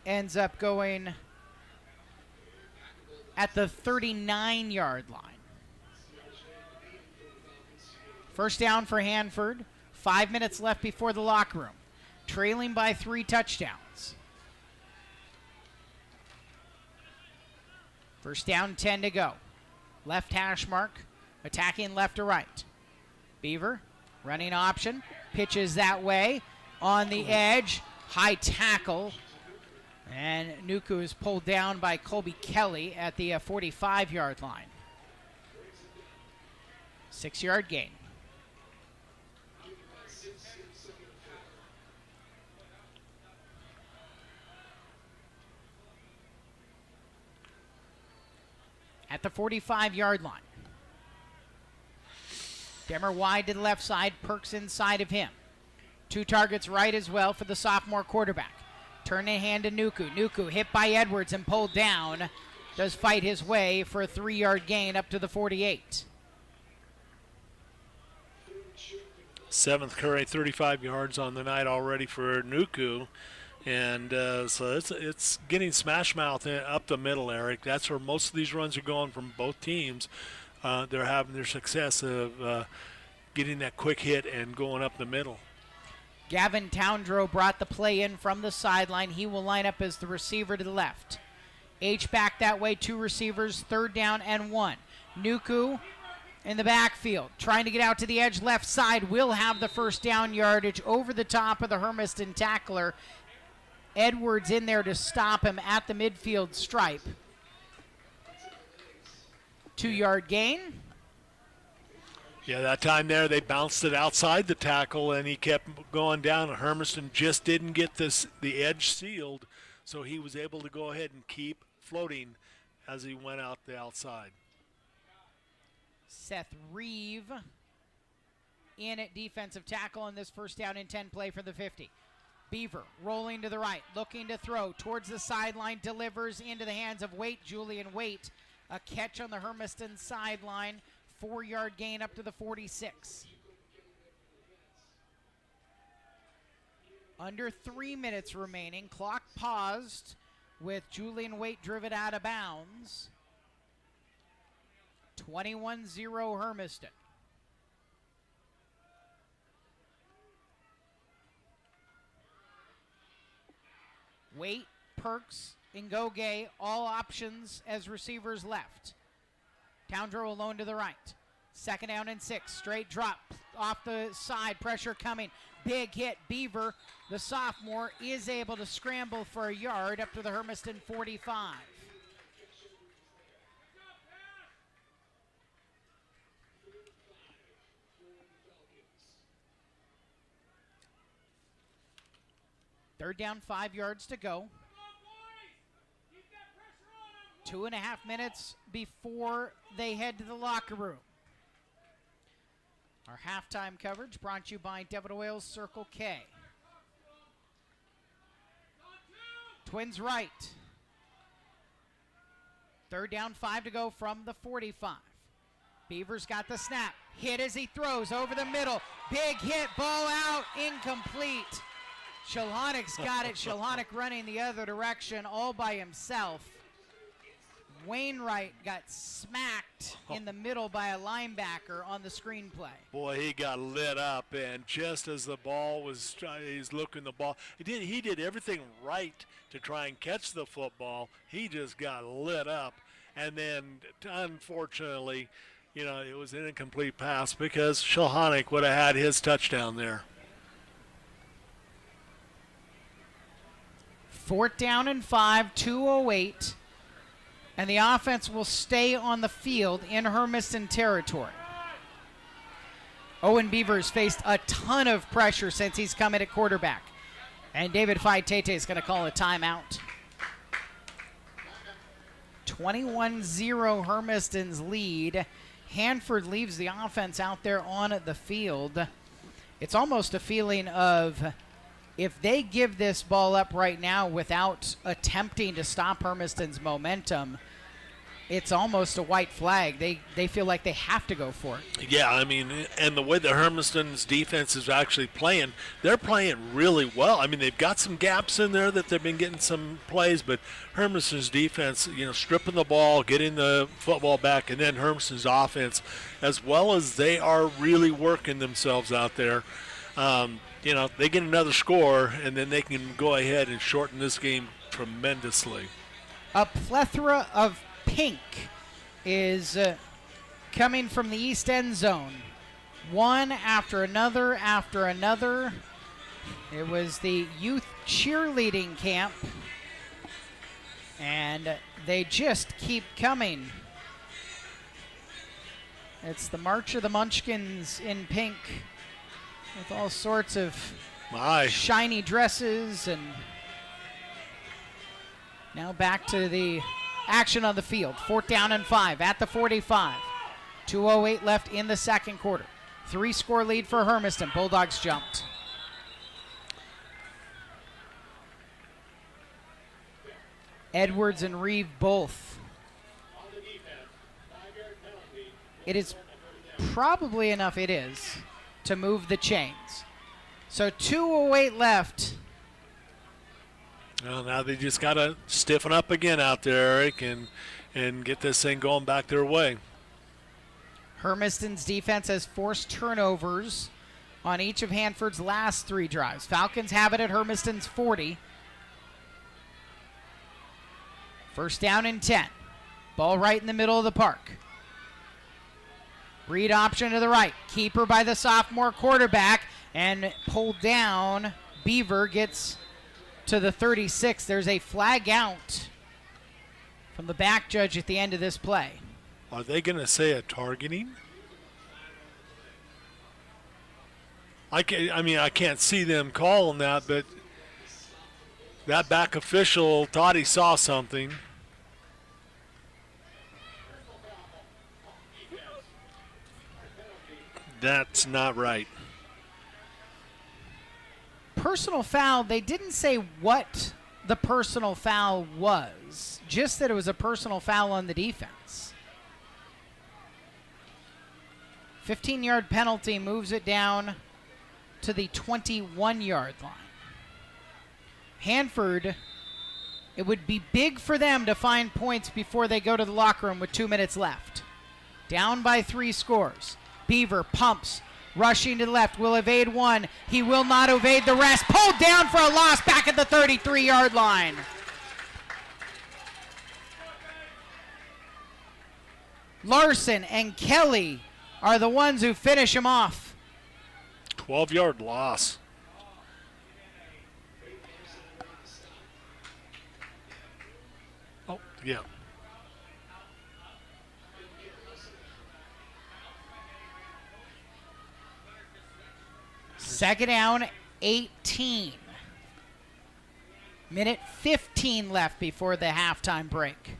ends up going at the 39-yard line. First down for Hanford. 5 minutes left before the locker room. trailing by 3 touchdowns. First down, 10 to go. Left hash mark, attacking left to right. Beaver, running option, pitches that way. On the edge, high tackle. And Nuku is pulled down by Colby Kelly at the 45-yard line. 6-yard gain. At the 45-yard line. Demmer wide to the left side, Perks inside of him. 2 targets right as well for the sophomore quarterback. Turn a hand to Nuku. Nuku hit by Edwards and pulled down. Does fight his way for a 3-yard gain up to the 48. 7th carry, 35 yards on the night already for Nuku. And so it's getting smash mouth up the middle, Eric. That's where most of these runs are going from both teams. They're having their success of getting that quick hit and going up the middle. Gavin Towndrow brought the play in from the sideline. He will line up as the receiver to the left. H back that way, 2 receivers, 3rd down and 1. Nuku in the backfield, trying to get out to the edge left side, will have the first down yardage over the top of the Hermiston tackler. Edwards in there to stop him at the midfield stripe. 2-yard gain. Yeah, that time there they bounced it outside the tackle and he kept going down. Hermiston just didn't get the edge sealed, so he was able to go ahead and keep floating as he went out the outside. Seth Reeve in at defensive tackle on this first down and 10 play for the 50. Beaver rolling to the right, looking to throw towards the sideline, delivers into the hands of Julian Waite. A catch on the Hermiston sideline, 4-yard gain up to the 46. Under 3 minutes remaining, clock paused with Julian Waite driven out of bounds. 21-0 Hermiston. Waite, Perks, Ngoge, all options as receivers left. Towndrow alone to the right. 2nd down and 6. Straight drop off the side. Pressure coming. Big hit. Beaver, the sophomore, is able to scramble for a yard up to the Hermiston 45. Third down, 5 yards to go. 2.5 minutes before they head to the locker room. Our halftime coverage brought to you by Devitt Oils Circle K. Twins right. 3rd down, 5 to go from the 45. Beavers got the snap. Hit as he throws over the middle. Big hit, ball out, incomplete. Shilhanik's got it. Shilhanik running the other direction all by himself. Wainwright got smacked in the middle by a linebacker on the screenplay. Boy, he got lit up, and just as the ball was, he's looking the ball. He did everything right to try and catch the football. He just got lit up, and then unfortunately, it was an incomplete pass because Shilhanik would have had his touchdown there. 4th down and 5, 2:08. And the offense will stay on the field in Hermiston territory. Owen Beavers faced a ton of pressure since he's come in at quarterback. And David Faitete is going to call a timeout. 21-0 Hermiston's lead. Hanford leaves the offense out there on the field. It's almost a feeling of, if they give this ball up right now without attempting to stop Hermiston's momentum, it's almost a white flag. They feel like they have to go for it. Yeah, and the way that Hermiston's defense is actually playing, they're playing really well. They've got some gaps in there that they've been getting some plays, but Hermiston's defense, stripping the ball, getting the football back, and then Hermiston's offense, as well as they are really working themselves out there. they get another score, and then they can go ahead and shorten this game tremendously. A plethora of pink is coming from the east end zone. One after another after another. It was the youth cheerleading camp, and they just keep coming. It's the March of the Munchkins in pink with all sorts of shiny dresses. And now back to the action on the field. 4th down and 5 at the 45. 2:08 left in the second quarter. 3-score lead for Hermiston. Bulldogs jumped. Edwards and Reeve both. It is probably enough, it is, to move the chains. So 2:08 left. Well, now they just got to stiffen up again out there, Eric, and get this thing going back their way. Hermiston's defense has forced turnovers on each of Hanford's last 3 drives. Falcons have it at Hermiston's 40. 1st down and 10. Ball right in the middle of the park. Read option to the right. Keeper by the sophomore quarterback and pulled down. Beaver gets to the 36. There's a flag out from the back judge at the end of this play. Are they going to say a targeting? I can't see them calling that, but that back official thought he saw something. That's not right. Personal foul, they didn't say what the personal foul was, just that it was a personal foul on the defense. 15-yard penalty moves it down to the 21-yard line. Hanford, it would be big for them to find points before they go to the locker room with 2 minutes left. Down by 3 scores. Beaver pumps, rushing to the left, will evade one. He will not evade the rest. Pulled down for a loss back at the 33-yard line. Larson and Kelly are the ones who finish him off. 12-yard loss. Oh, yeah. Second down, 18. Minute 15 left before the halftime break.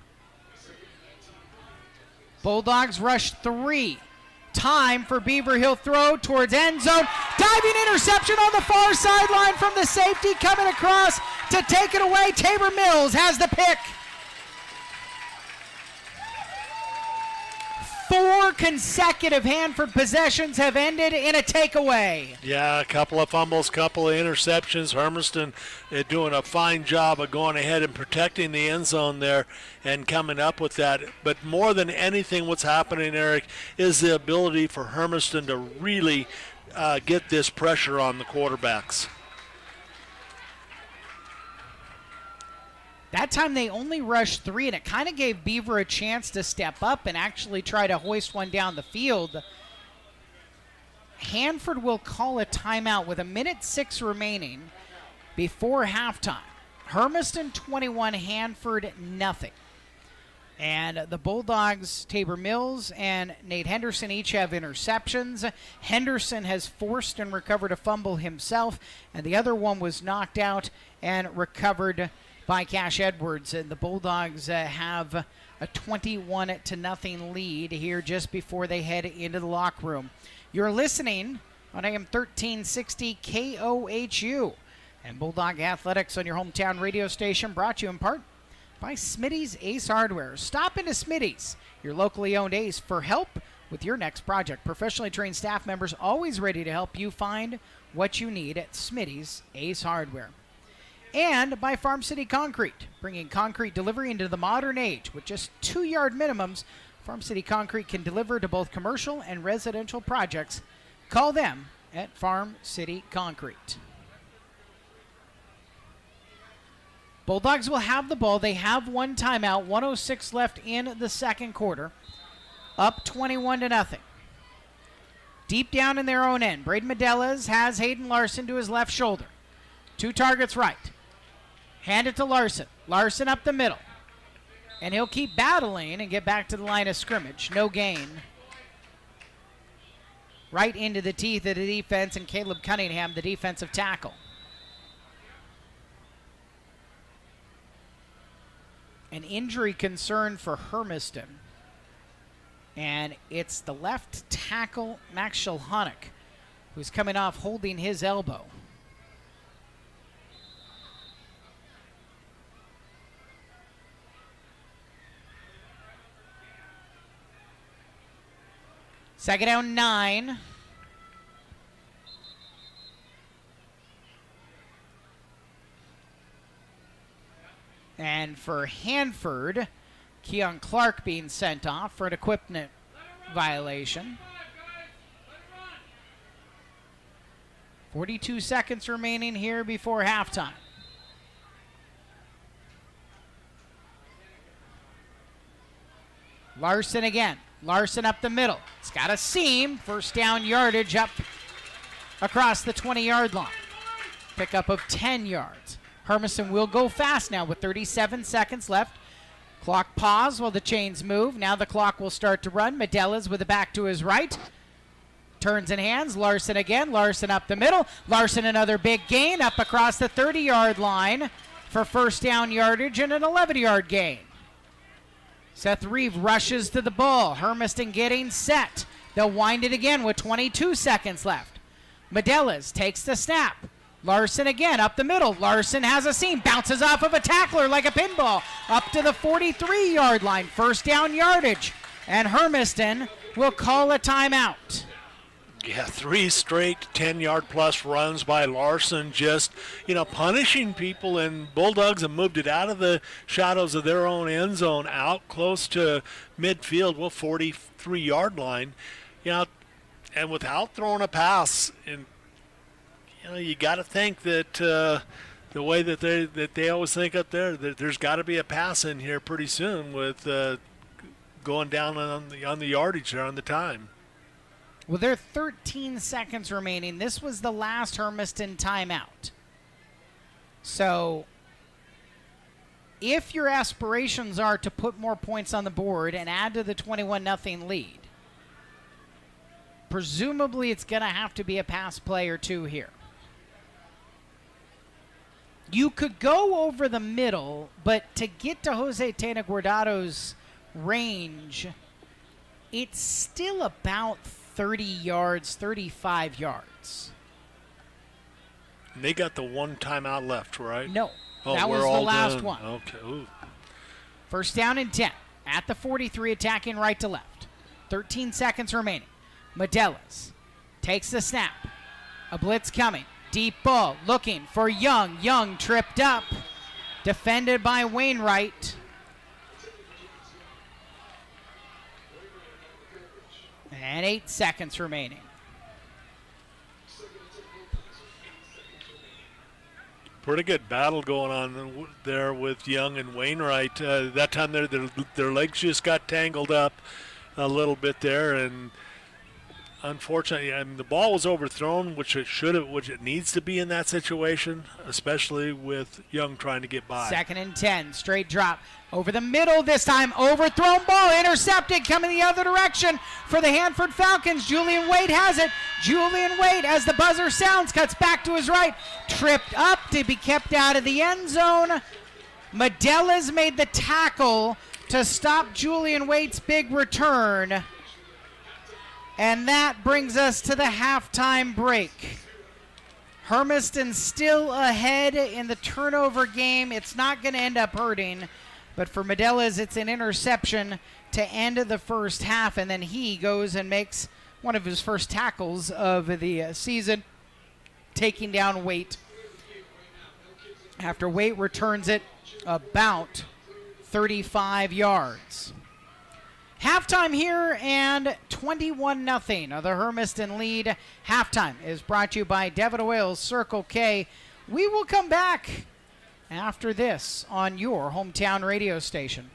Bulldogs rush 3. Time for Beaver. He'll throw towards end zone. Diving interception on the far sideline from the safety coming across to take it away. Tabor Mills has the pick. 4 consecutive Hanford possessions have ended in a takeaway. Yeah, a couple of fumbles, couple of interceptions. Hermiston doing a fine job of going ahead and protecting the end zone there and coming up with that. But more than anything, what's happening, Eric, is the ability for Hermiston to really get this pressure on the quarterbacks. That time they only rushed 3, and it kind of gave Beaver a chance to step up and actually try to hoist one down the field. Hanford will call a timeout with 1:06 remaining before halftime. Hermiston 21, Hanford nothing. And the Bulldogs, Tabor Mills and Nate Henderson each have interceptions. Henderson has forced and recovered a fumble himself, and the other one was knocked out and recovered by Cash Edwards. And the Bulldogs have a 21-0 lead here just before they head into the locker room. You're listening on AM 1360 KOHU and Bulldog Athletics on your hometown radio station, brought to you in part by Smitty's Ace Hardware. Stop into Smitty's, your locally owned Ace, for help with your next project. Professionally trained staff members always ready to help you find what you need at Smitty's Ace Hardware. And by Farm City Concrete, bringing concrete delivery into the modern age. With just 2-yard minimums, Farm City Concrete can deliver to both commercial and residential projects. Call them at Farm City Concrete. Bulldogs will have the ball. They have one timeout, 1:06 left in the second quarter. Up 21-0. Deep down in their own end, Braden Medelas has Hayden Larson to his left shoulder. 2 targets right. Hand it to Larson. Larson up the middle. And he'll keep battling and get back to the line of scrimmage. No gain. Right into the teeth of the defense, and Caleb Cunningham, the defensive tackle. An injury concern for Hermiston. And it's the left tackle, Max Shulhanek, who's coming off holding his elbow. Second down, 9. And for Hanford, Keon Clark being sent off for an equipment violation. 42 seconds remaining here before halftime. Larson again. Larson up the middle. It's got a seam. First down yardage up across the 20-yard line. Pickup of 10 yards. Hermiston will go fast now with 37 seconds left. Clock pause while the chains move. Now the clock will start to run. Medelas with the back to his right. Turns and hands. Larson again. Larson up the middle. Larson another big gain up across the 30-yard line for first down yardage and an 11-yard gain. Seth Reeve rushes to the ball. Hermiston getting set. They'll wind it again with 22 seconds left. Medelas takes the snap. Larson again up the middle. Larson has a seam. Bounces off of a tackler like a pinball. Up to the 43-yard line. First down yardage. And Hermiston will call a timeout. Yeah, 3 straight 10-yard plus runs by Larson, just, punishing people, and Bulldogs have moved it out of the shadows of their own end zone, out close to midfield, 43-yard line, and without throwing a pass. And, you got to think that the way that they always think up there, that there's got to be a pass in here pretty soon with going down on the yardage there on the time. Well, there are 13 seconds remaining. This was the last Hermiston timeout. So, if your aspirations are to put more points on the board and add to the 21-0 lead, presumably it's going to have to be a pass play or two here. You could go over the middle, but to get to Jose Tena Guardado's range, it's still about 30 yards, 35 yards. And they got the one timeout left, right? No, oh, that was the last one. Okay. Ooh. First down and 10 at the 43, attacking right to left. 13 seconds remaining. Medelas takes the snap. A blitz coming. Deep ball looking for Young. Young tripped up. Defended by Wainwright. And 8 seconds remaining. Pretty good battle going on there with Young and Wainwright. That time their legs just got tangled up a little bit there, and unfortunately, the ball was overthrown, which it needs to be in that situation, especially with Young trying to get by. Second and 10, straight drop over the middle this time. Overthrown ball, intercepted, coming the other direction for the Hanford Falcons. Julian Wade has it. Julian Wade, as the buzzer sounds, cuts back to his right. Tripped up to be kept out of the end zone. Medelas made the tackle to stop Julian Wade's big return. And that brings us to the halftime break. Hermiston still ahead in the turnover game. It's not going to end up hurting. But for Medelas, it's an interception to end the first half. And then he goes and makes one of his first tackles of the season, taking down Waite. After Waite returns it about 35 yards. Halftime here, and 21-0. The Hermiston lead. Halftime is brought to you by Devitt Oil's Circle K. We will come back after this on your hometown radio station.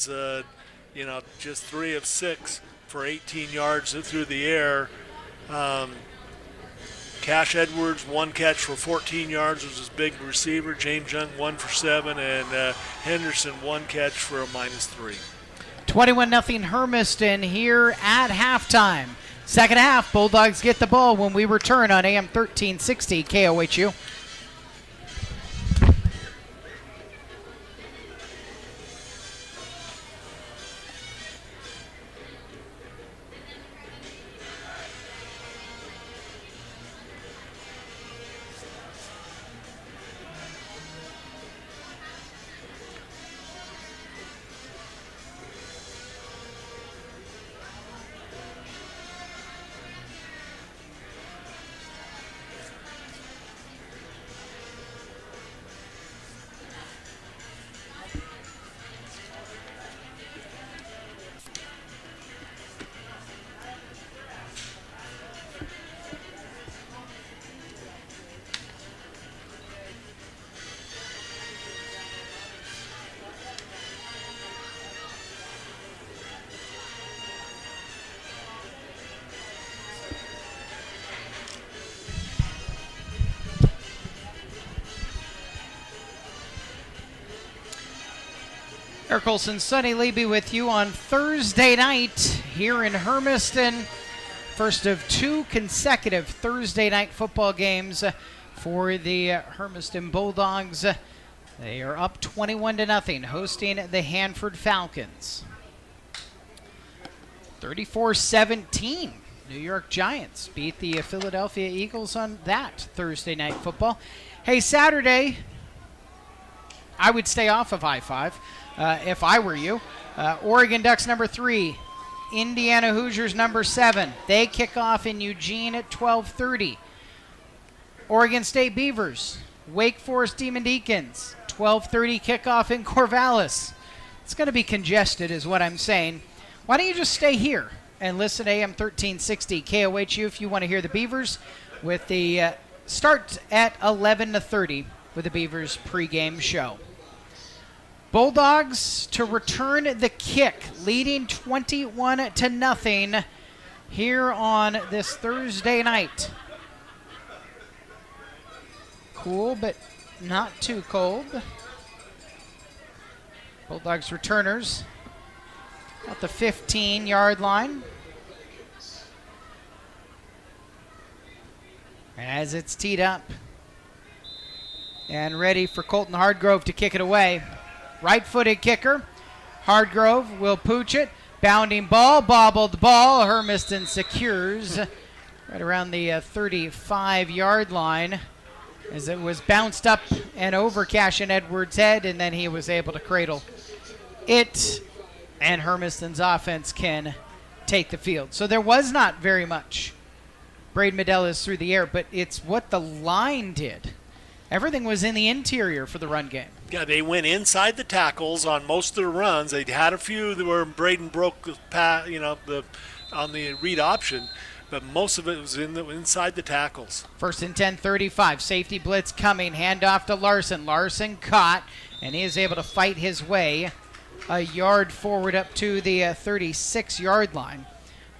was, just 3 of 6 for 18 yards through the air. Cash Edwards, 1 catch for 14 yards, was his big receiver. James Young, 1 for 7, and Henderson, 1 catch for a -3. 21-0 Hermiston here at halftime. Second half, Bulldogs get the ball when we return on AM 1360 KOHU. Eric Olson, Sonny Levy with you on Thursday night here in Hermiston. First of 2 consecutive Thursday night football games for the Hermiston Bulldogs. They are up 21-0, hosting the Hanford Falcons. 34-17, New York Giants beat the Philadelphia Eagles on that Thursday night football. Hey, Saturday, I would stay off of I-5 if I were you. Oregon Ducks number 3, Indiana Hoosiers number 7. They kick off in Eugene at 12:30. Oregon State Beavers, Wake Forest Demon Deacons, 12:30 kickoff in Corvallis. It's going to be congested is what I'm saying. Why don't you just stay here and listen to AM 1360 KOHU if you want to hear the Beavers, with the start at 11:30 with the Beavers pregame show. Bulldogs to return the kick, leading 21-0 here on this Thursday night. Cool, but not too cold. Bulldogs returners at the 15-yard line. As it's teed up and ready for Colton Hardgrove to kick it away. Right-footed kicker. Hardgrove will pooch it. Bounding ball, bobbled ball. Hermiston secures right around the 35-yard line as it was bounced up and over Cash and Edwards' head, and then he was able to cradle it, and Hermiston's offense can take the field. So there was not very much Braden Medella's through the air, but it's what the line did. Everything was in the interior for the run game. Yeah, they went inside the tackles on most of their runs. They had a few that where Braden broke the pass, on the read option, but most of it was inside the tackles. First and 10, 35. Safety blitz coming. Handoff to Larson. Larson caught, and he is able to fight his way a yard forward up to the 36-yard line.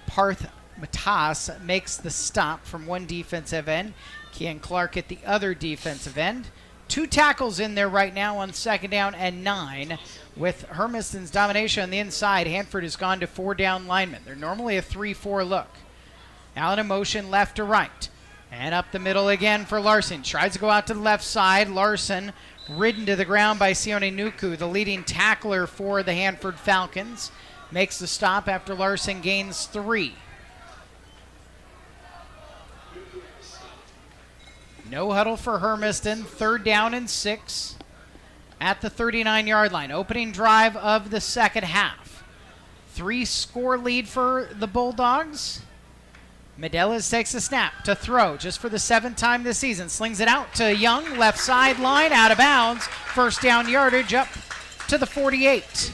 Parth Matas makes the stop from one defensive end. Kian Clark at the other defensive end. 2 tackles in there right now on 2nd down and 9. With Hermiston's domination on the inside, Hanford has gone to 4 down linemen. They're normally a 3-4 look. Allen in motion left to right. And up the middle again for Larson. Tries to go out to the left side. Larson ridden to the ground by Sione Nuku, the leading tackler for the Hanford Falcons. Makes the stop after Larson gains 3. No huddle for Hermiston. 3rd down and 6 at the 39-yard line. Opening drive of the second half. 3-score lead for the Bulldogs. Medelas takes the snap to throw just for the 7th time this season. Slings it out to Young, left sideline, out of bounds. First down yardage up to the 48.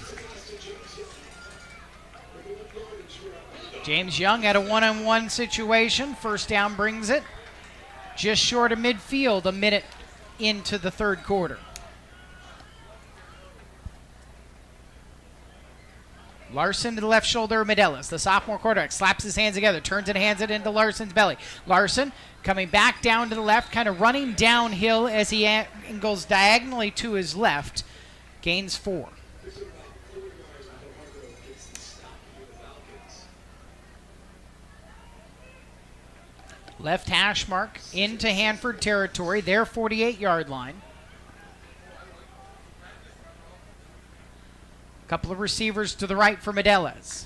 James Young at a one-on-one situation. First down brings it just short of midfield, a minute into the 3rd quarter. Larson to the left shoulder of Medelis. The sophomore quarterback slaps his hands together, turns and hands it into Larson's belly. Larson coming back down to the left, kind of running downhill as he angles diagonally to his left. Gains 4. Left hash mark into Hanford territory, their 48-yard line. Couple of receivers to the right for Medelis.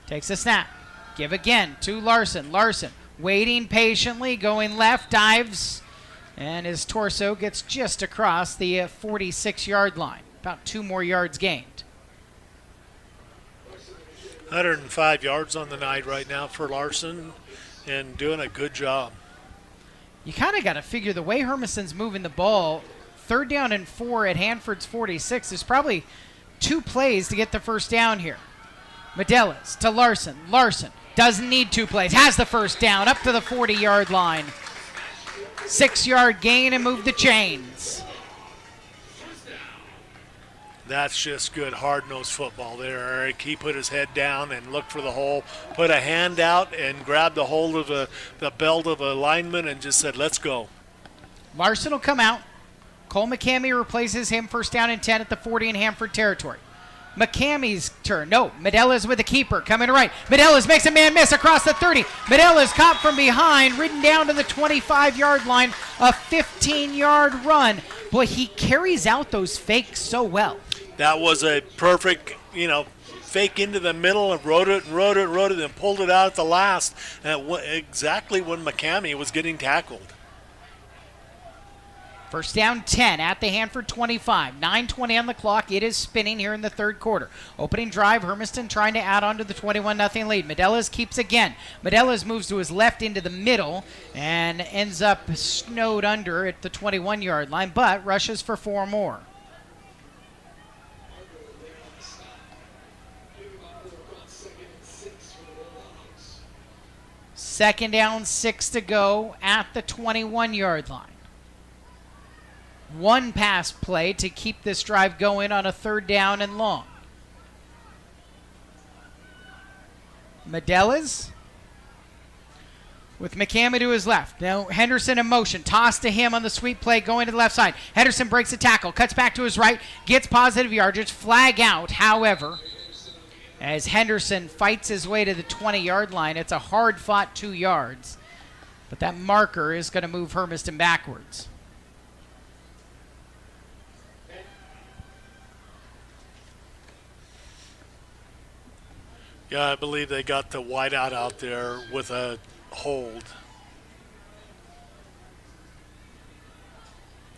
Takes a snap. Give again to Larson. Larson waiting patiently, going left, dives, and his torso gets just across the 46-yard line. About 2 more yards gained. 105 yards on the night right now for Larson, and doing a good job. You kind of got to figure the way Hermiston's moving the ball, 3rd down and 4 at Hanford's 46, there's probably 2 plays to get the first down here. Medelis to Larson. Larson doesn't need 2 plays. Has the first down up to the 40-yard line. 6-yard gain and move the chains. That's just good hard-nosed football there, Eric. He put his head down and looked for the hole, put a hand out and grabbed the hold of the belt of a lineman and just said, let's go. Larson will come out. Cole McCamey replaces him, 1st down and 10 at the 40 in Hanford territory. McCamey's turn. No, Medelis with the keeper coming right. Medelis makes a man miss across the 30. Medelis caught from behind, ridden down to the 25-yard line, a 15-yard run. Boy, he carries out those fakes so well. That was a perfect, fake into the middle and rode it, and pulled it out at the last. Exactly when McCamey was getting tackled. 1st down 10 at the Hanford 25. 9:20 on the clock. It is spinning here in the 3rd quarter. Opening drive, Hermiston trying to add on to the 21-0 lead. Medelis keeps again. Medelis moves to his left into the middle and ends up snowed under at the 21-yard line, but rushes for 4 more. Second down, 6 to go at the 21-yard line. 1 pass play to keep this drive going on a 3rd down and long. Medelis with McCamey to his left. Now Henderson in motion. Toss to him on the sweep play going to the left side. Henderson breaks a tackle. Cuts back to his right. Gets positive yardage. Flag out, however, as Henderson fights his way to the 20-yard line. It's a hard-fought 2 yards. But that marker is going to move Hermiston backwards. Yeah, I believe they got the wideout out there with a hold.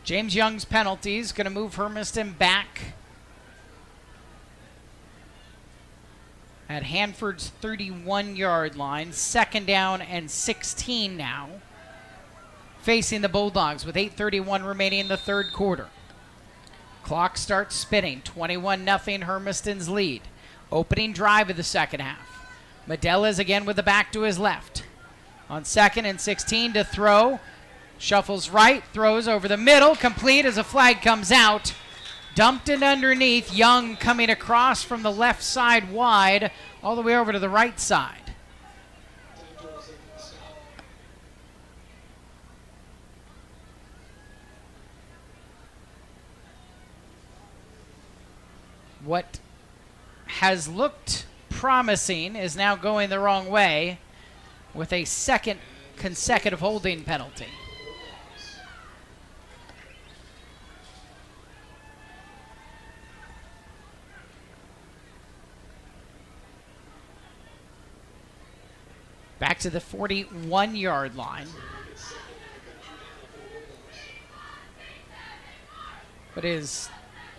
James Young's penalty is going to move Hermiston back at Hanford's 31-yard line. 2nd down and 16 now. Facing the Bulldogs with 8:31 remaining in the 3rd quarter. Clock starts spinning. 21-0 Hermiston's lead. Opening drive of the 2nd half. Medelis again with the back to his left. On 2nd and 16 to throw. Shuffles right, throws over the middle, complete as a flag comes out. Dumped it underneath. Young coming across from the left side wide, all the way over to the right side. What has looked promising is now going the wrong way with a 2nd consecutive holding penalty. Back to the 41-yard line. But it is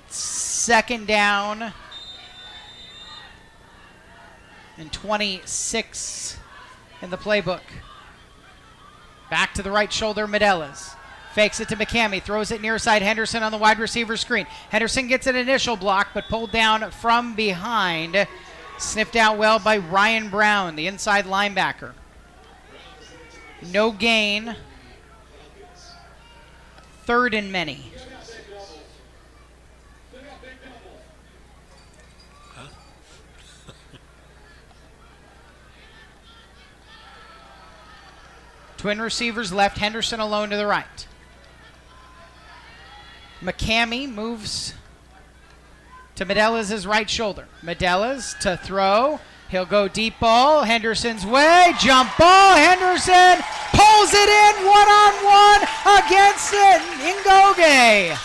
2nd down and 26 in the playbook. Back to the right shoulder, Medelis. Fakes it to McCamey, throws it near side Henderson on the wide receiver screen. Henderson gets an initial block, but pulled down from behind. Sniffed out well by Ryan Brown, the inside linebacker. No gain. 3rd and many. Twin receivers left, Henderson alone to the right. McCamey moves to Medella's right shoulder. Medella's to throw. He'll go deep ball. Henderson's way. Jump ball. Henderson pulls it in one-on-one against it. Ngoge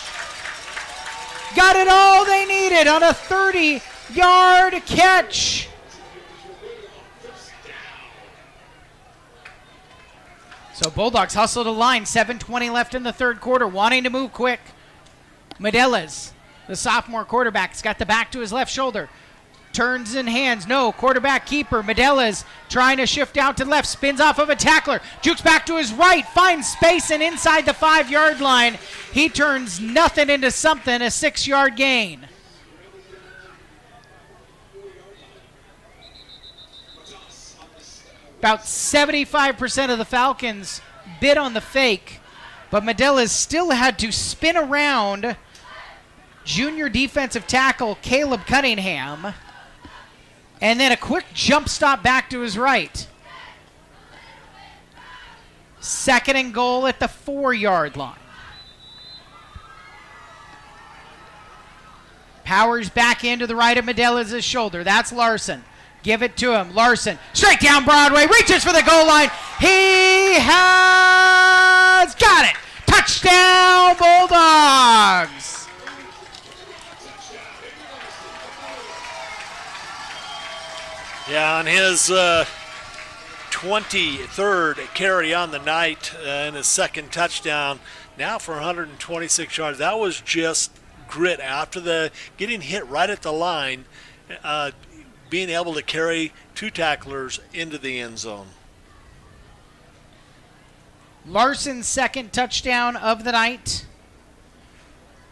got it all they needed on a 30-yard catch. So Bulldogs hustle to line. 7:20 left in the third quarter, wanting to move quick. Medella's, the sophomore quarterback, has got the back to his left shoulder. Turns in hands. No, quarterback keeper. Medella's trying to shift out to the left. Spins off of a tackler. Jukes back to his right. Finds space and inside the 5-yard line. He turns nothing into something. A 6-yard gain. About 75% of the Falcons bid on the fake, but Medella's still had to spin around junior defensive tackle Caleb Cunningham, and then a quick jump stop back to his right. 2nd and goal at the 4-yard line. Powers back into the right of Medella's shoulder. That's Larson. Give it to him. Larson, straight down Broadway, reaches for the goal line. He has got it. Touchdown, Bulldogs. Yeah, on his 23rd carry on the night and his 2nd touchdown, now for 126 yards. That was just grit after the getting hit right at the line, being able to carry 2 tacklers into the end zone. Larson's 2nd touchdown of the night.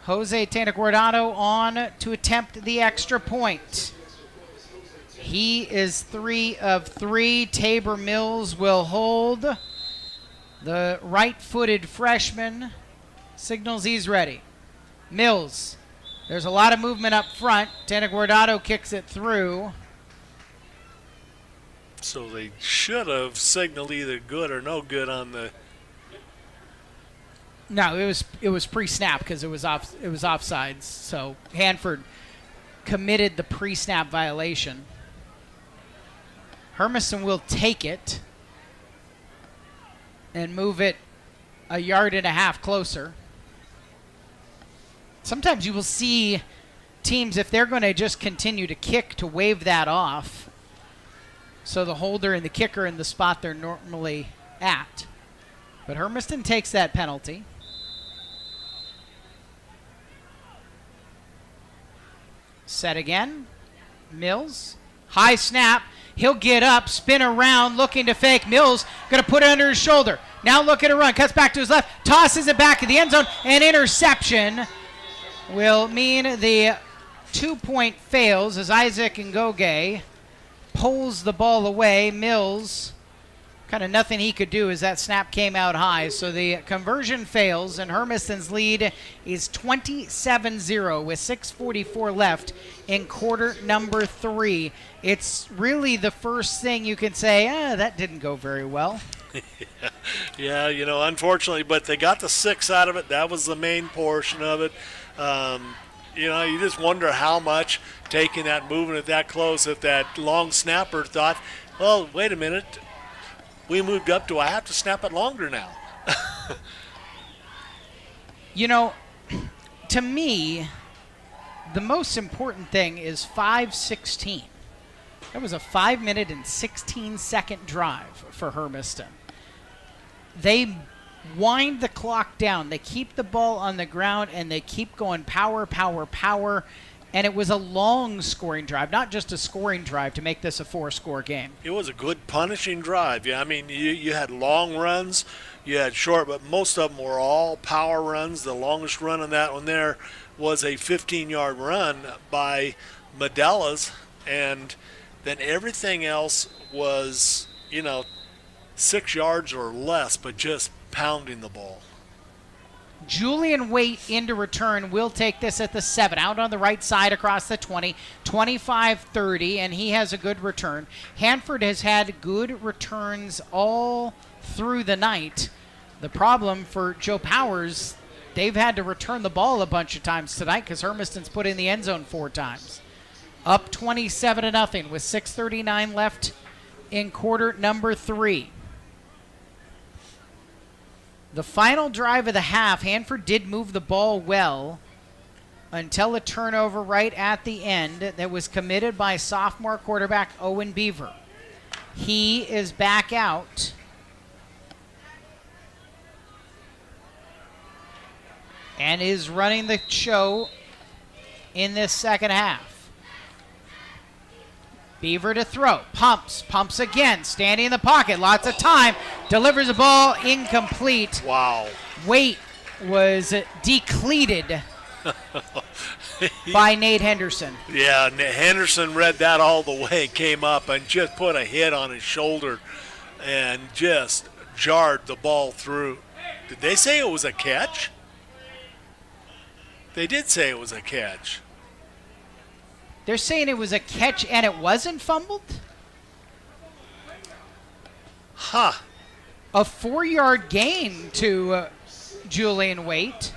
Jose Tenaguardado on to attempt the extra point. He is 3 of 3. Tabor Mills will hold. The right-footed freshman signals he's ready. Mills. There's a lot of movement up front. Tenaguardado kicks it through. So they should have signaled either good or no good on the. No, it was pre-snap because it was offsides. So Hanford committed the pre-snap violation. Hermiston will take it and move it 1.5 yards closer. Sometimes you will see teams, if they're going to just continue to kick, to wave that off. So the holder and the kicker in the spot they're normally at. But Hermiston takes that penalty. Set again. Mills. High snap. He'll get up, spin around, looking to fake. Mills going to put it under his shoulder. Now looking to run. Cuts back to his left. Tosses it back in the end zone. An interception will mean the 2-point fails as Isaac Ngoge pulls the ball away. Mills, kind of nothing he could do as that snap came out high. So the conversion fails, and Hermiston's lead is 27-0 with 6:44 left in quarter number 3. It's really the first thing you can say, that didn't go very well. Yeah, unfortunately, but they got the 6 out of it. That was the main portion of it. You just wonder how much taking that, moving it that close, if that long snapper thought, well, wait a minute, we moved up, do I have to snap it longer now? To me, the most important thing is 5:16. That was a 5-minute and 16-second drive for Hermiston. They wind the clock down. They keep the ball on the ground, and they keep going power, power, power. And it was a long scoring drive, not just a scoring drive to make this a 4-score game. It was a good punishing drive. Yeah, I mean, you had long runs, you had short, but most of them were all power runs. The longest run on that one there was a 15-yard run by Medella's, and then everything else was, 6 yards or less, but just pounding the ball. Julian Waite into return will take this at the 7. Out on the right side across the 20, 25-30, and he has a good return. Hanford has had good returns all through the night. The problem for Joe Powers, they've had to return the ball a bunch of times tonight because Hermiston's put in the end zone 4 times. Up 27-0 with 6:39 left in quarter number 3. The final drive of the half, Hanford did move the ball well until a turnover right at the end that was committed by sophomore quarterback Owen Beaver. He is back out. And is running the show in this second half. Beaver to throw. Pumps again. Standing in the pocket. Lots of time. Delivers the ball incomplete. Wow. Waite was decleated by Nate Henderson. Yeah, Henderson read that all the way, came up and just put a hit on his shoulder and just jarred the ball through. Did they say it was a catch? They did say it was a catch. They're saying it was a catch and it wasn't fumbled? Huh. A 4-yard gain to Julian Waite.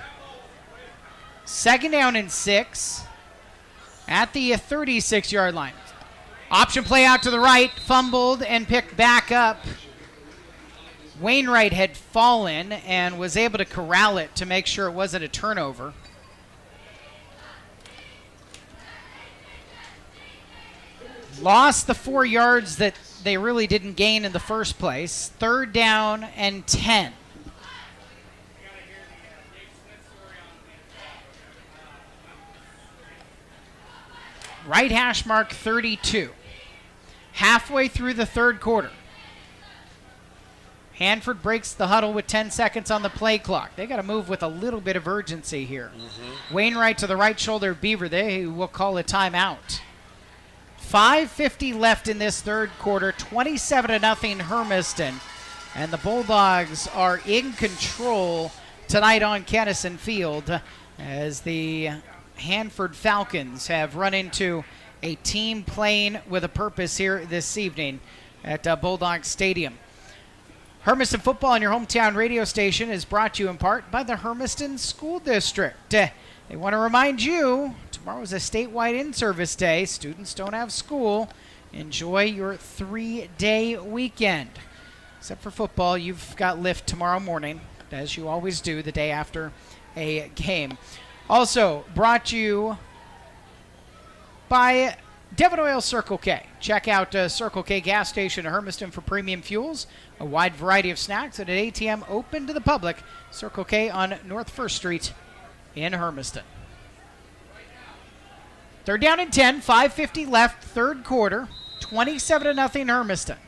2nd down and 6 at the 36-yard line. Option play out to the right, fumbled and picked back up. Wainwright had fallen and was able to corral it to make sure it wasn't a turnover. Lost the 4 yards that they really didn't gain in the first place. 3rd down and 10. Right hash mark 32. Halfway through the 3rd quarter. Hanford breaks the huddle with 10 seconds on the play clock. They got to move with a little bit of urgency here. Wainwright to the right shoulder of Beaver. They will call a timeout. 5:50 left in this 3rd quarter. 27-0 Hermiston. And the Bulldogs are in control tonight on Kennison Field as the Hanford Falcons have run into a team playing with a purpose here this evening at Bulldog Stadium. Hermiston Football on your hometown radio station is brought to you in part by the Hermiston School District. They want to remind you, tomorrow is a statewide in-service day. Students don't have school. Enjoy your 3-day weekend. Except for football, you've got lift tomorrow morning, as you always do the day after a game. Also brought to you by Devon Oil Circle K. Check out Circle K gas station in Hermiston for premium fuels, a wide variety of snacks, and an ATM open to the public. Circle K on North 1st Street in Hermiston. 3rd down and 10, 5:50 left, 3rd quarter, 27-0 Hermiston.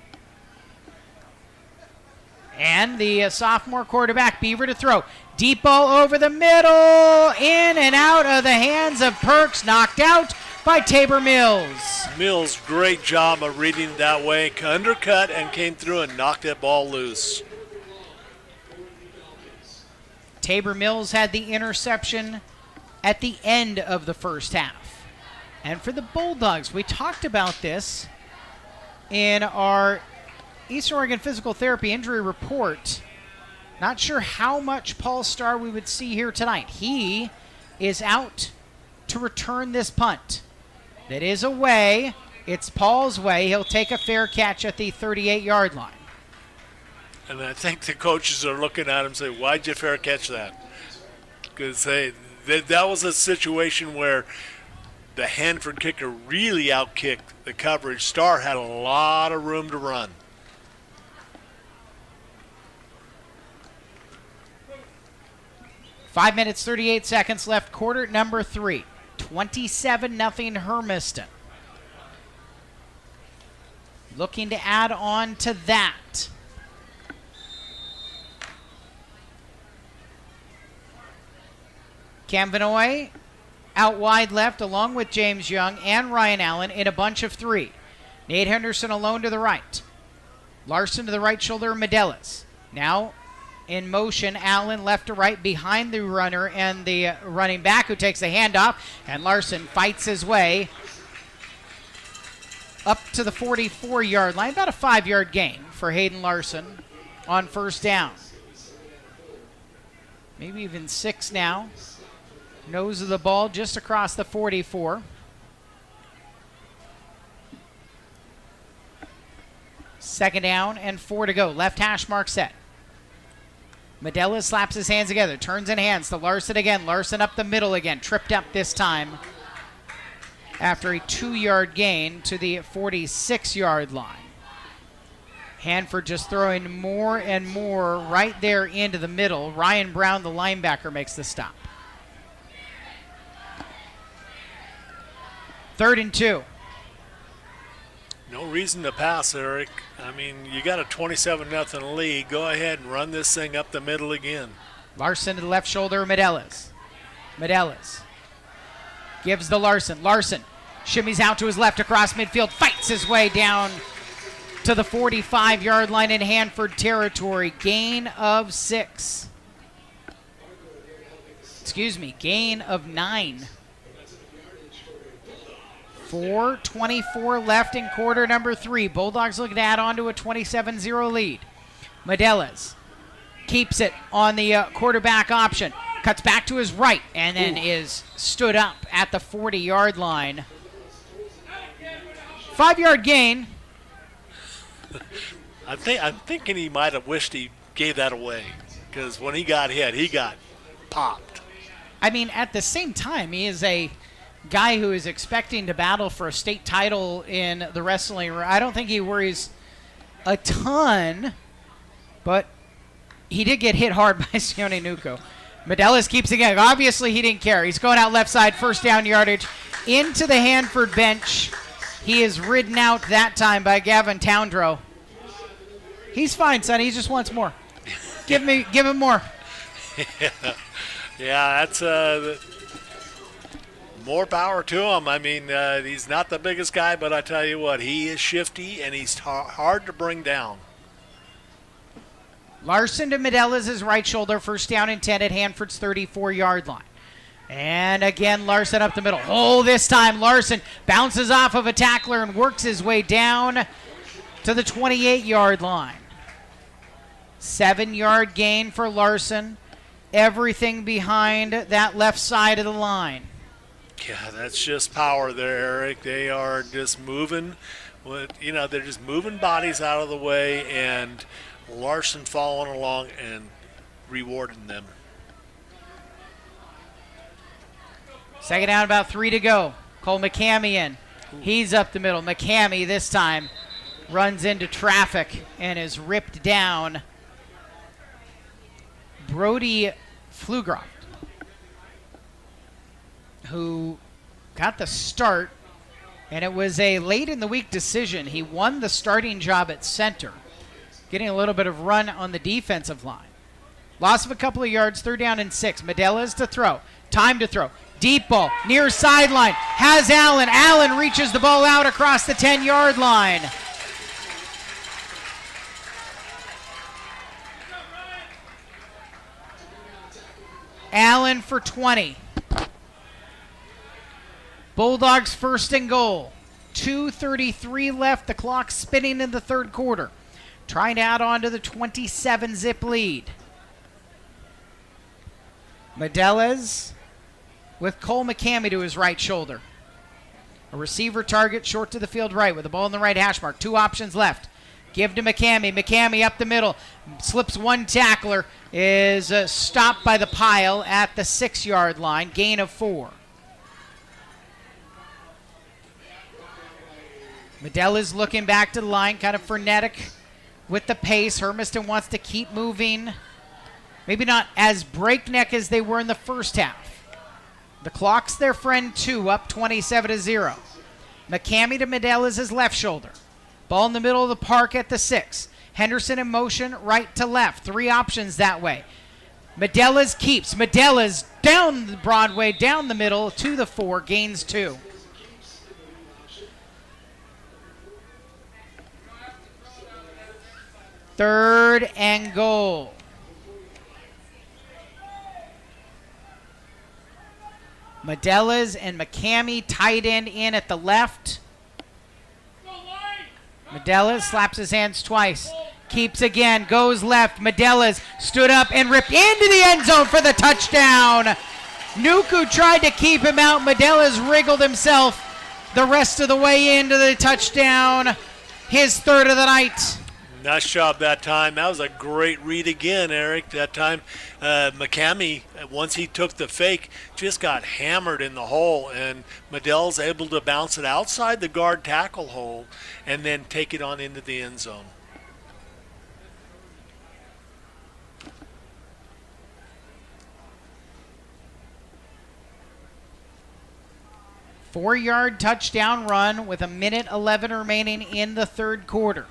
And the sophomore quarterback, Beaver to throw. Deep ball over the middle, in and out of the hands of Perks, knocked out by Tabor Mills. Mills, great job of reading it that way. Undercut and came through and knocked that ball loose. Tabor Mills had the interception at the end of the first half. And for the Bulldogs, we talked about this in our Eastern Oregon Physical Therapy Injury Report. Not sure how much Paul Starr we would see here tonight. He is out to return this punt. That is away. It's Paul's way. He'll take a fair catch at the 38-yard line. And I think the coaches are looking at him and say, why'd you fair catch that? Because that was a situation where the Hanford kicker really outkicked the coverage. Starr had a lot of room to run. Five minutes, 38 seconds left, quarter number 3. 27-0 Hermiston. Looking to add on to that. Cam Vinoy out wide left along with James Young and Ryan Allen in a bunch of 3. Nate Henderson alone to the right. Larson to the right shoulder of Medelis. Now in motion. Allen left to right behind the runner and the running back, who takes the handoff, and Larson fights his way up to the 44-yard line. About a 5-yard gain for Hayden Larson on first down. Maybe even 6 now. Nose of the ball just across the 44. Second down and 4 to go. Left hash mark set. Medella slaps his hands together, turns and hands to Larson again. Larson up the middle again, tripped up this time after a 2-yard gain to the 46-yard line. Hanford just throwing more and more right there into the middle. Ryan Brown, the linebacker, makes the stop. 3rd and 2. No reason to pass, Eric. I mean, you got a 27-0 lead. Go ahead and run this thing up the middle again. Larson to the left shoulder of Medellas. Medellas gives to Larson. Larson shimmies out to his left across midfield, fights his way down to the 45-yard line in Hanford territory. Gain of 6. Gain of 9. 4:24 left in quarter number 3. Bulldogs looking to add on to a 27-0 lead. Medellas keeps it on the quarterback option. Cuts back to his right and then is stood up at the 40-yard line. 5-yard gain. I'm thinking he might have wished he gave that away, because when he got hit, he got popped. I mean, at the same time, he is a guy who is expecting to battle for a state title in the wrestling. I don't think he worries a ton, but he did get hit hard by Sione Nuko. Medellas keeps it going. Obviously, he didn't care. He's going out left side, first down yardage, into the Hanford bench. He is ridden out that time by Gavin Towndrow. He's fine, son. He just wants more. Give him more. Yeah, that's more power to him. I mean, he's not the biggest guy, but I tell you what, he is shifty and he's hard to bring down. Larson to Medellas' right shoulder, first down and 10 at Hanford's 34-yard line. And again, Larson up the middle. Oh, this time Larson bounces off of a tackler and works his way down to the 28-yard line. 7-yard gain for Larson. Everything behind that left side of the line. Yeah, that's just power there, Eric. They are just moving. They're just moving bodies out of the way, and Larson following along and rewarding them. Second down, about 3 to go. Cole McCamey in. He's up the middle. McCamey this time runs into traffic and is ripped down. Brody Flugroft, who got the start, and it was a late in the week decision. He won the starting job at center, getting a little bit of run on the defensive line. Loss of a couple of yards, 3rd down and 6. Medellas to throw. Time to throw. Deep ball, near sideline. Has Allen. Allen reaches the ball out across the 10-yard line. Allen for 20. Bulldogs 1st and goal. 2:33 left. The clock spinning in the 3rd quarter. Trying to add on to the 27-zip lead. Medellas with Cole McCamey to his right shoulder. A receiver target short to the field right with the ball in the right hash mark. 2 options left. Give to McCamey. McCamey up the middle. Slips one tackler. Is stopped by the pile at the 6-yard line. Gain of 4. Medella's looking back to the line, kind of frenetic with the pace. Hermiston wants to keep moving. Maybe not as breakneck as they were in the first half. The clock's their friend too, up 27-0. McCamey to Medella's left shoulder. Ball in the middle of the park at the 6. Henderson in motion, right to left. 3 options that way. Medella's keeps. Medella's down the Broadway, down the middle to the 4, gains 2. Third and goal. Medelas and McCamey tight end in at the left. Medelas slaps his hands twice. Keeps again, goes left. Medelas stood up and ripped into the end zone for the touchdown. Nuku tried to keep him out. Medelas wriggled himself the rest of the way into the touchdown. His third of the night. Nice job that time. That was a great read again, Eric. That time, McCamey, once he took the fake, just got hammered in the hole, and Medella's able to bounce it outside the guard tackle hole and then take it on into the end zone. Four-yard touchdown run with 1:11 remaining in the third quarter.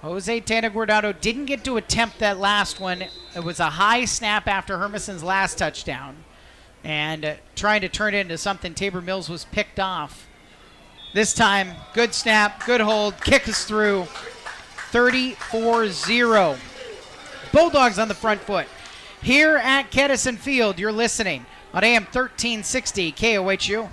Jose Teneguardado didn't get to attempt that last one. It was a high snap after Hermiston's last touchdown. And trying to turn it into something, Tabor Mills was picked off. This time, good snap, good hold, kick us through. 34-0. Bulldogs on the front foot. Here at Kettison Field, you're listening on AM 1360 KOHU.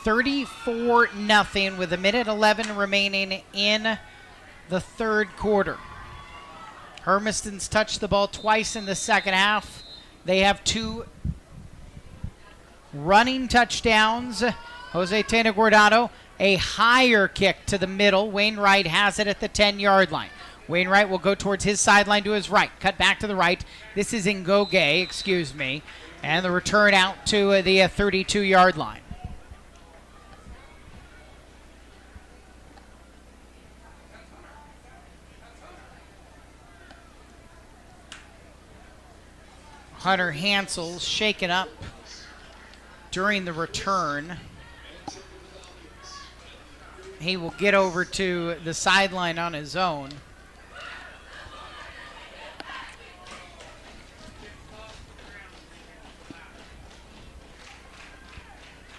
$34-0 with 1:11 remaining in the third quarter. Hermiston's touched the ball twice in the second half. They have 2 running touchdowns. Jose Teneguardado, a higher kick to the middle. Wainwright has it at the 10-yard line. Wainwright will go towards his sideline to his right. Cut back to the right. This is Ngoge, and the return out to the 32-yard line. Hunter Hansel shaken up during the return. He will get over to the sideline on his own.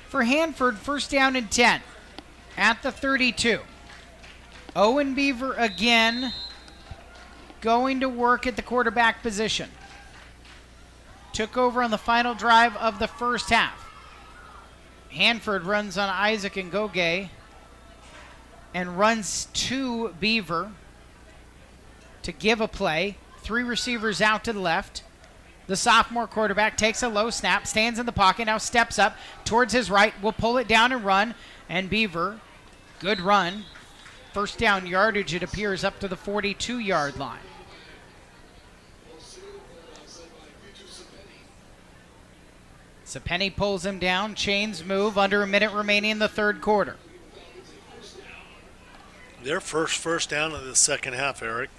For Hanford, first down and 10 at the 32. Owen Beaver again going to work at the quarterback position. Took over on the final drive of the first half. Hanford runs on Isaac Ngoge and runs to Beaver to give a play. 3 receivers out to the left. The sophomore quarterback takes a low snap, stands in the pocket, now steps up towards his right, will pull it down and run. And Beaver, good run. First down yardage, it appears, up to the 42-yard line. Penny pulls him down. Chains move. Under a minute remaining in the third quarter. Their first down of the second half, Eric.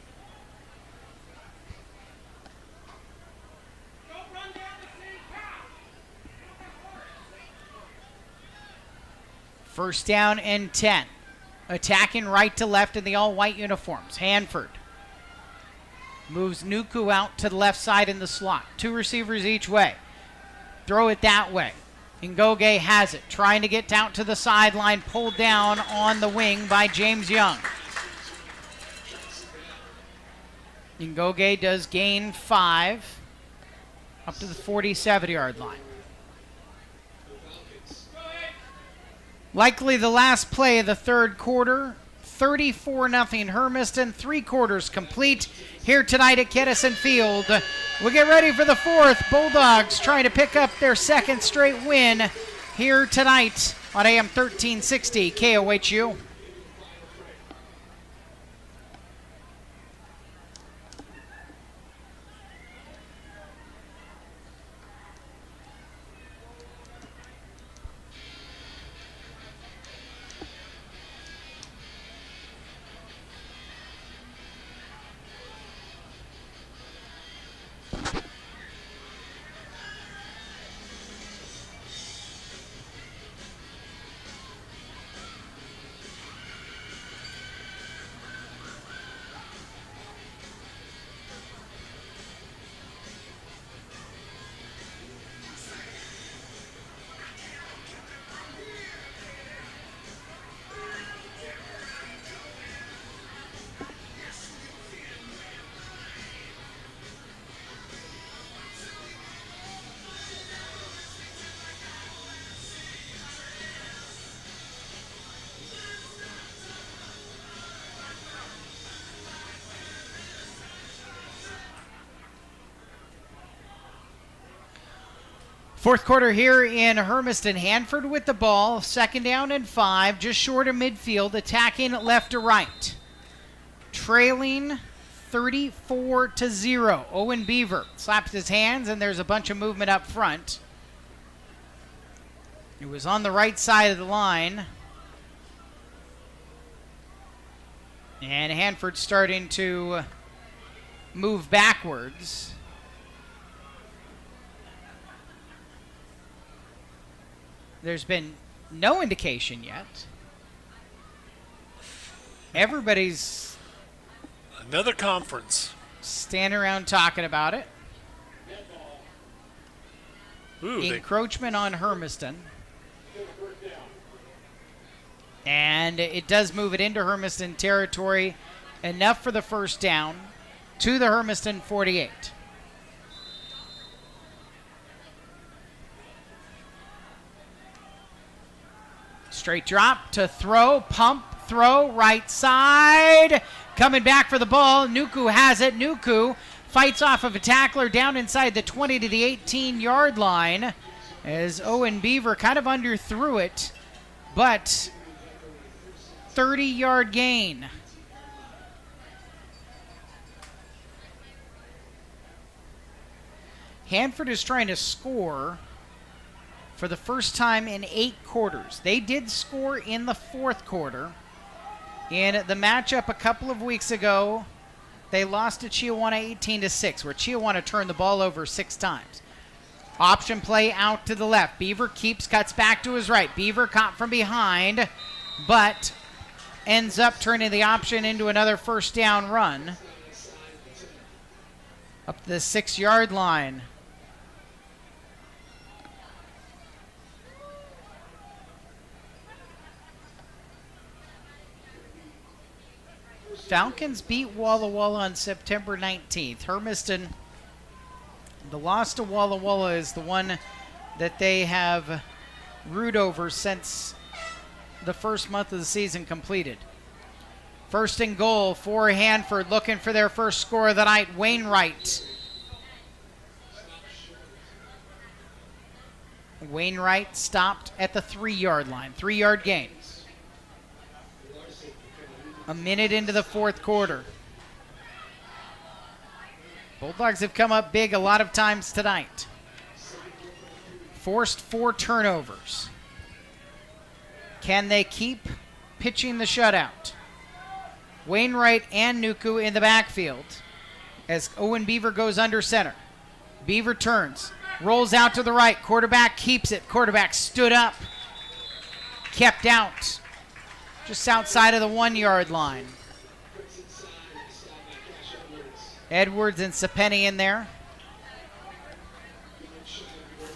First down and 10. Attacking right to left in the all-white uniforms. Hanford moves Nuku out to the left side in the slot. 2 receivers each way. Throw it that way. Ngoge has it. Trying to get out to the sideline. Pulled down on the wing by James Young. Ngoge does gain 5 up to the 47-yard line. Likely the last play of the third quarter. 34-0 Hermiston. 3 quarters complete here tonight at Kettison Field. We'll get ready for the 4th. Bulldogs trying to pick up their 2nd straight win here tonight on AM 1360 KOHU. Fourth quarter here in Hermiston. Hanford with the ball. 2nd down and 5. Just short of midfield. Attacking left to right. Trailing 34-0. Owen Beaver slaps his hands and there's a bunch of movement up front. It was on the right side of the line. And Hanford starting to move backwards. There's been no indication yet. Everybody's Another conference. standing around talking about it. Ooh, Encroachment on Hermiston. And it does move it into Hermiston territory. Enough for the 1st down to the Hermiston 48. Straight drop to throw, pump, throw, right side. Coming back for the ball. Nuku has it. Nuku fights off of a tackler down inside the 20 to the 18-yard line as Owen Beaver kind of underthrew it, but 30-yard gain. Hanford is trying to score for the first time in 8 quarters. They did score in the 4th quarter. In the matchup a couple of weeks ago, they lost to Chiawana 18-6, where Chiawana turned the ball over 6 times. Option play out to the left. Beaver cuts back to his right. Beaver caught from behind, but ends up turning the option into another 1st down run. Up to the 6-yard line. Falcons beat Walla Walla on September 19th. Hermiston, the loss to Walla Walla is the one that they have root over since the first month of the season completed. 1st and goal for Hanford, looking for their first score of the night. Wainwright. Wainwright stopped at the 3-yard line. 3-yard gain. A minute into the 4th quarter. Bulldogs have come up big a lot of times tonight. Forced 4 turnovers. Can they keep pitching the shutout? Wainwright and Nuku in the backfield as Owen Beaver goes under center. Beaver turns, rolls out to the right. Quarterback keeps it. Quarterback stood up, kept out. Just outside of the 1-yard line. Edwards and Sapeni in there.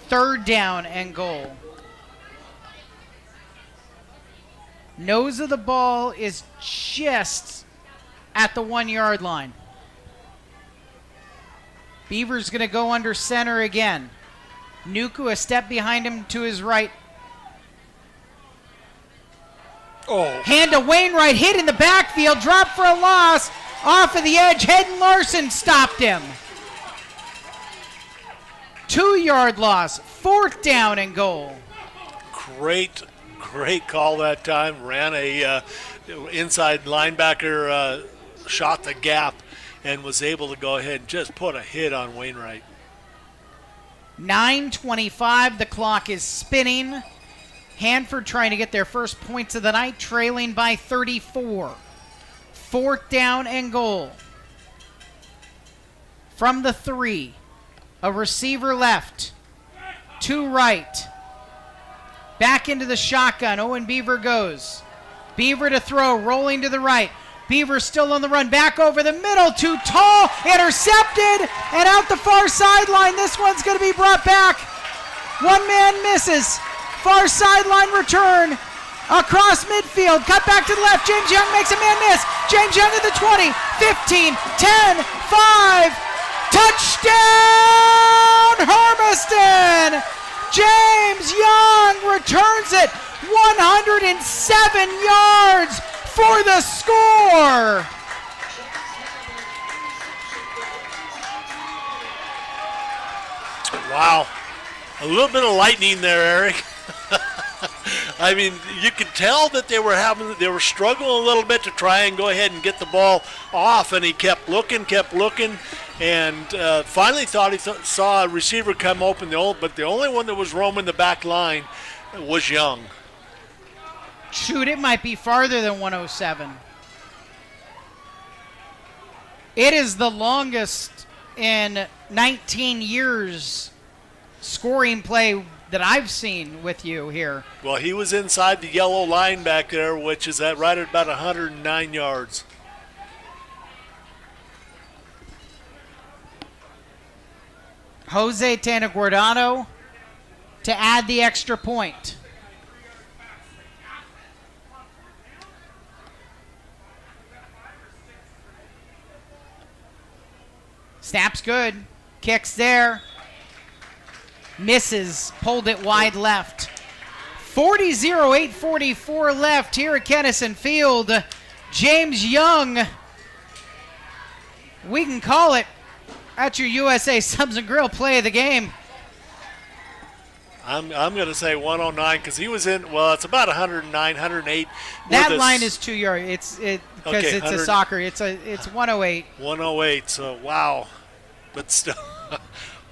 3rd down and goal. Nose of the ball is just at the 1-yard line. Beaver's going to go under center again. Nuku a step behind him to his right. Hand to Wainwright, hit in the backfield, drop for a loss. Off of the edge, Hayden Larson stopped him. 2-yard loss, 4th down and goal. Great call that time. Ran a inside linebacker, shot the gap, and was able to go ahead and just put a hit on Wainwright. 9:25, the clock is spinning. Hanford trying to get their first points of the night, trailing by 34. 4th down and goal. From the 3, a receiver left, 2 right. Back into the shotgun, Owen Beaver goes. Beaver to throw, rolling to the right. Beaver still on the run, back over the middle, too tall, intercepted, and out the far sideline. This one's going to be brought back. One man misses. Far sideline return across midfield. Cut back to the left. James Young makes a man miss. James Young at the 20, 15, 10, 5. Touchdown, Hermiston! James Young returns it. 107 yards for the score. Wow. A little bit of lightning there, Eric. I mean, you could tell that they were struggling a little bit to try and go ahead and get the ball off, and he kept looking, and finally thought he saw a receiver come open, but the only one that was roaming the back line was Young. Shoot, it might be farther than 107. It is the longest in 19 years scoring play that I've seen with you here. Well, he was inside the yellow line back there, which is right at about 109 yards. Jose Tanaguardado to add the extra point. Snap's good. Kicks there. Misses. Pulled it wide left. 40-0, 8:44 left here at Kennison Field. James Young. We can call it at your USA Subs and Grill play of the game. I'm going to say 109 because he was in, well, it's about 109, 108. That line is 2 yards. Because it's a soccer. It's 108. 108, so wow. But still,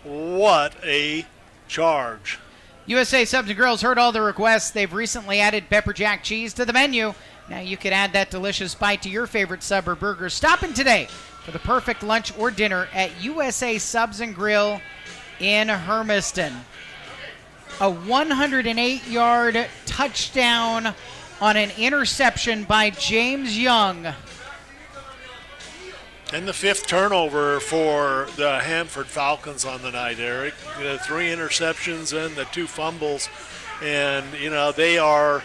what a charge. USA Subs and Grills heard all the requests. They've recently added pepper jack cheese to the menu. Now you can add that delicious bite to your favorite sub or burger. Stop in today for the perfect lunch or dinner at USA Subs and Grill in Hermiston. A 108-yard touchdown on an interception by James Young. And the 5th turnover for the Hanford Falcons on the night, Eric. 3 interceptions and the 2 fumbles. And, they are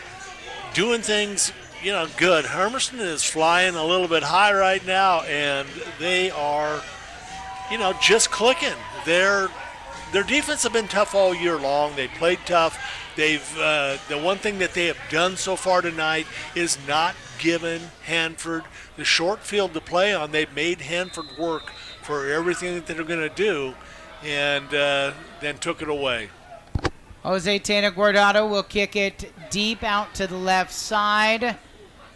doing things, good. Hermiston is flying a little bit high right now, and they are, just clicking. Their defense have been tough all year long. They played tough. The one thing that they have done so far tonight is not given Hanford the short field to play on. They've made Hanford work for everything that they're going to do, and then took it away. Jose Tanaguardado will kick it deep out to the left side,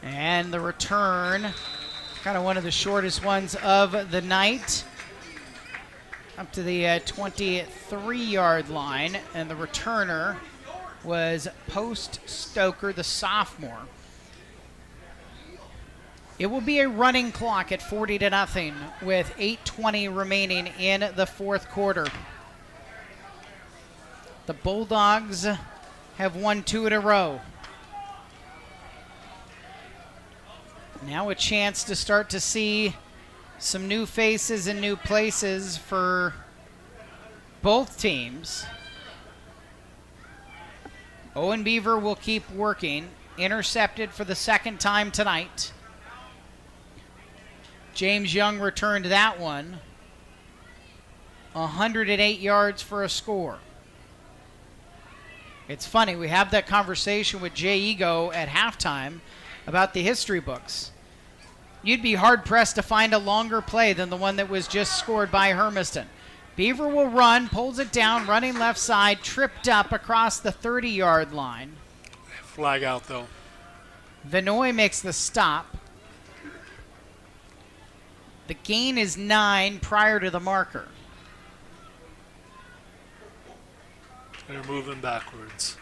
and the return, kind of one of the shortest ones of the night, up to the 23-yard line, and the returner was Post Stoker, the sophomore. It will be a running clock at 40-0 with 8:20 remaining in the 4th quarter. The Bulldogs have won 2 in a row. Now a chance to start to see some new faces and new places for both teams. Owen Beaver will keep working. Intercepted for the 2nd time tonight. James Young returned that one. 108 yards for a score. It's funny, we have that conversation with Jay Ego at halftime, about the history books. You'd be hard-pressed to find a longer play than the one that was just scored by Hermiston. Beaver will run, pulls it down, running left side, tripped up across the 30-yard line. Flag out, though. Vinoy makes the stop. The gain is 9 prior to the marker. They're moving backwards.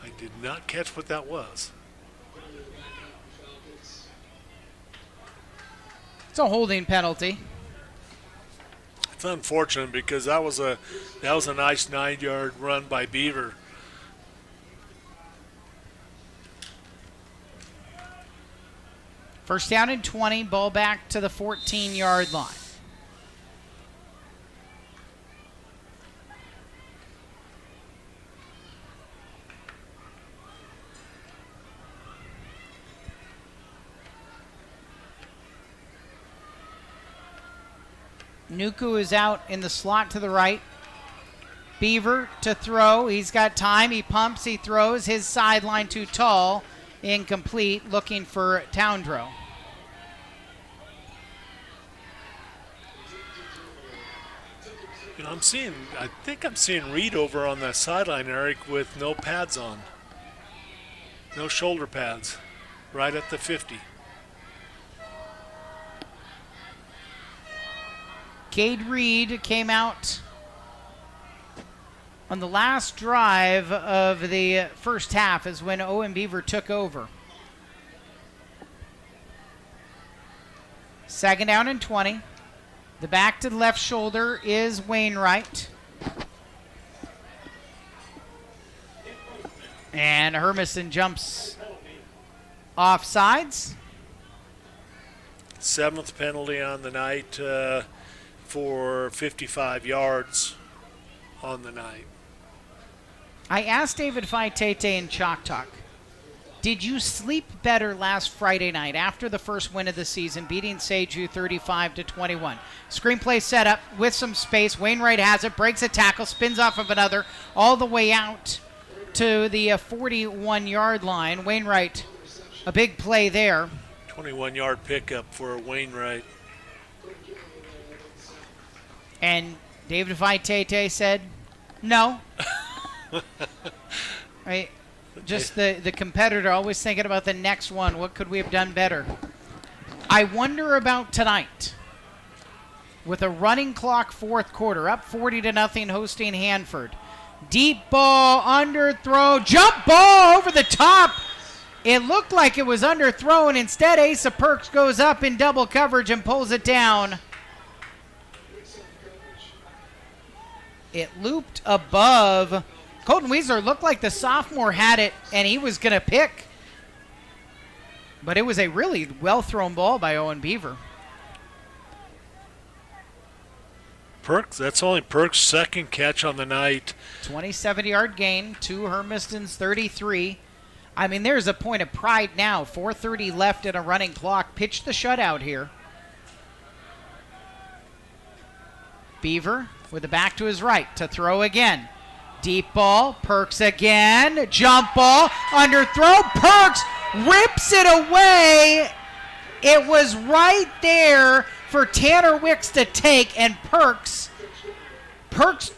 I did not catch what that was. It's a holding penalty. It's unfortunate because that was a nice 9-yard run by Beaver. First down and 20, ball back to the 14-yard line. Nuku is out in the slot to the right. Beaver to throw. He's got time. He pumps. He throws. His sideline too tall. Incomplete. Looking for Towndrow. You know, I think I'm seeing Reed over on the sideline, Eric, with no pads on. No shoulder pads. Right at the 50. Cade Reed came out on the last drive of the first half is when Owen Beaver took over. Second down and 20. The back to the left shoulder is Wainwright. And Hermiston jumps off sides. 7th penalty on the night for 55 yards on the night. I asked David Faitete in Chalk Talk, did you sleep better last Friday night after the first win of the season, beating Seju 35-21? Screenplay set up with some space. Wainwright has it, breaks a tackle, spins off of another, all the way out to the 41-yard line. Wainwright, a big play there. 21-yard pickup for Wainwright. And David Faitete said, no. Right? Just the competitor always thinking about the next one. What could we have done better? I wonder about tonight. With a running clock fourth quarter, up 40-0, hosting Hanford. Deep ball, underthrow, jump ball over the top. It looked like it was underthrown. Instead, Asa Perks goes up in double coverage and pulls it down. It looped above. Colton Weisler looked like the sophomore had it and he was going to pick. But it was a really well-thrown ball by Owen Beaver. Perks, that's only Perks' second catch on the night. 27-yard gain to Hermiston's 33. I mean, there's a point of pride now. 4:30 left in a running clock. Pitch the shutout here. Beaver with the back to his right to throw again. Deep ball, Perks again, jump ball, underthrow, Perks rips it away. It was right there for Tanner Wicks to take, and Perks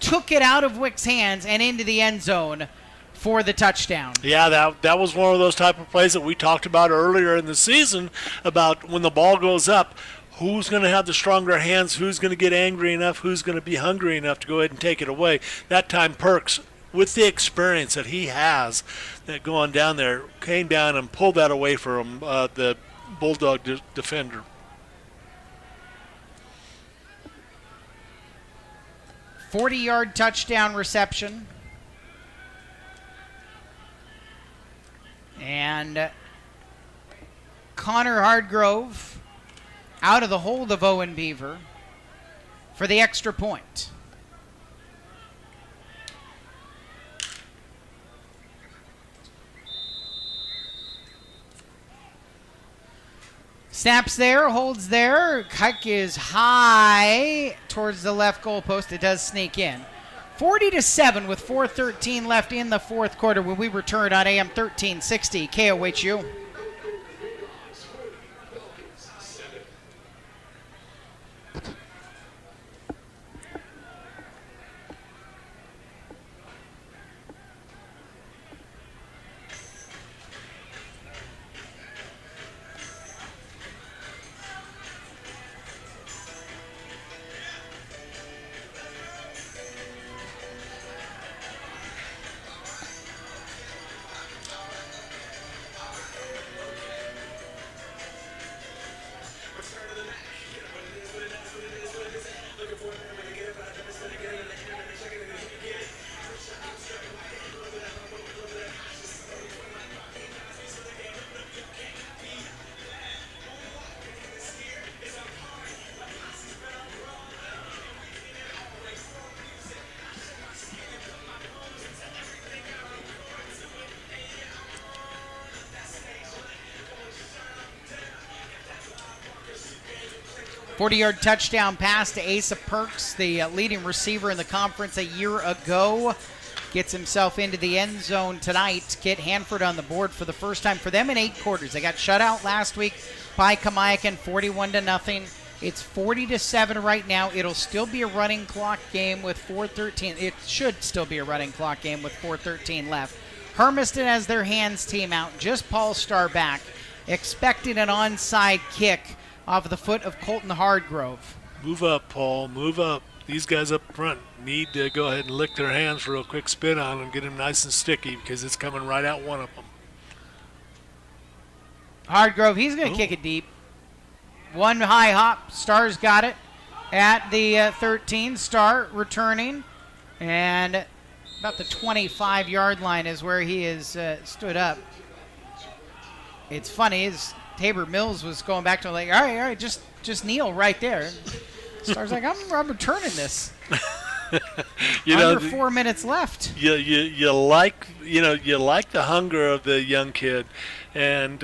took it out of Wicks' hands and into the end zone for the touchdown. Yeah, that was one of those type of plays that we talked about earlier in the season about when the ball goes up, who's going to have the stronger hands, who's going to get angry enough, who's going to be hungry enough to go ahead and take it away. That time Perks, with the experience that he has, that going down there, came down and pulled that away from the Bulldog defender. A 40-yard touchdown reception. And Connor Hardgrove out of the hold of Owen Beaver for the extra point. Snaps there, holds there. Kike is high towards the left goalpost. It does sneak in. 40-7 with 4:13 left in the fourth quarter when we return on AM 1360 KOHU. Forty-yard touchdown pass to Asa Perks, the leading receiver in the conference a year ago. Gets himself into the end zone tonight. Get Hanford on the board for the first time for them in 8 quarters. They got shut out last week by Kamiakin, 41-0. It's 40-7 right now. It'll still be a running clock game with 4:13. It should still be a running clock game with 4:13 left. Hermiston has their hands team out. Just Paul Starr back. Expecting an onside kick off the foot of Colton Hardgrove. Move up, Paul. Move up. These guys up front need to go ahead and lick their hands for a quick spin on them, get them nice and sticky because it's coming right out one of them. Hardgrove, he's going to kick it deep. One high hop. Starr's got it at the 13. Starr returning. And about the 25-yard line is where he is stood up. It's funny, is Tabor Mills was going back to him like, all right, just kneel right there. Starr's like, I'm returning this. Under 4 minutes left. You like the hunger of the young kid, and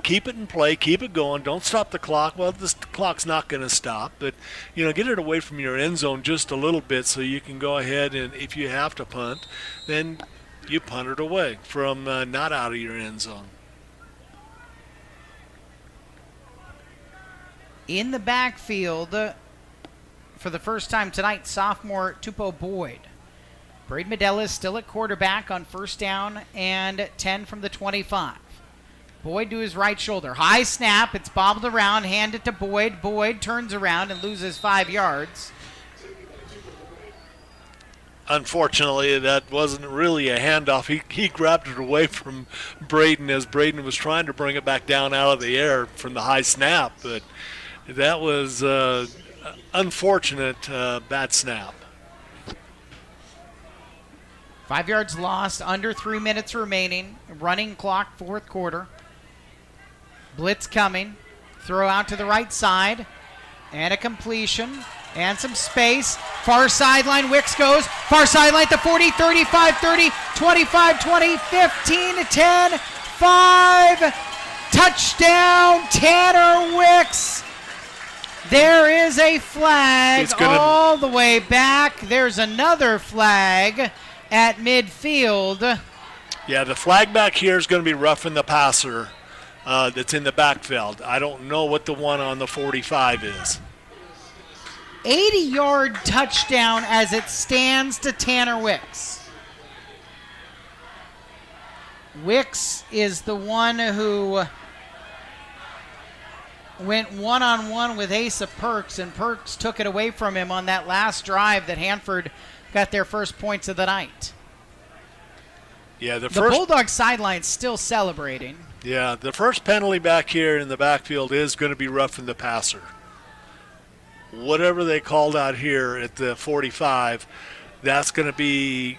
keep it in play, keep it going. Don't stop the clock. Well, the clock's not going to stop, but get it away from your end zone just a little bit so you can go ahead and if you have to punt, then you punt it away from not out of your end zone. In the backfield, for the first time tonight, sophomore Tupou Boyd. Braden Medella is still at quarterback on first down and 10 from the 25. Boyd to his right shoulder. High snap. It's bobbled around. Hand it to Boyd. Boyd turns around and loses 5 yards. Unfortunately, that wasn't really a handoff. He grabbed it away from Braden as Braden was trying to bring it back down out of the air from the high snap, but that was unfortunate bad snap. 5 yards lost, under 3 minutes remaining. Running clock, fourth quarter. Blitz coming. Throw out to the right side. And a completion. And some space. Far sideline, Wicks goes. Far sideline to 40, 35, 30, 25, 20, 15, 10, 5. Touchdown, Tanner Wicks. There is a flag all the way back. There's another flag at midfield. Yeah, the flag back here is going to be roughing the passer that's in the backfield. I don't know what the one on the 45 is. 80-yard touchdown as it stands to Tanner Wicks. Wicks is the one who went one-on-one with Asa Perks, and Perks took it away from him on that last drive that Hanford got their first points of the night. Yeah, the Bulldogs sideline still celebrating. Yeah, the first penalty back here in the backfield is going to be roughing the passer. Whatever they called out here at the 45, that's going to be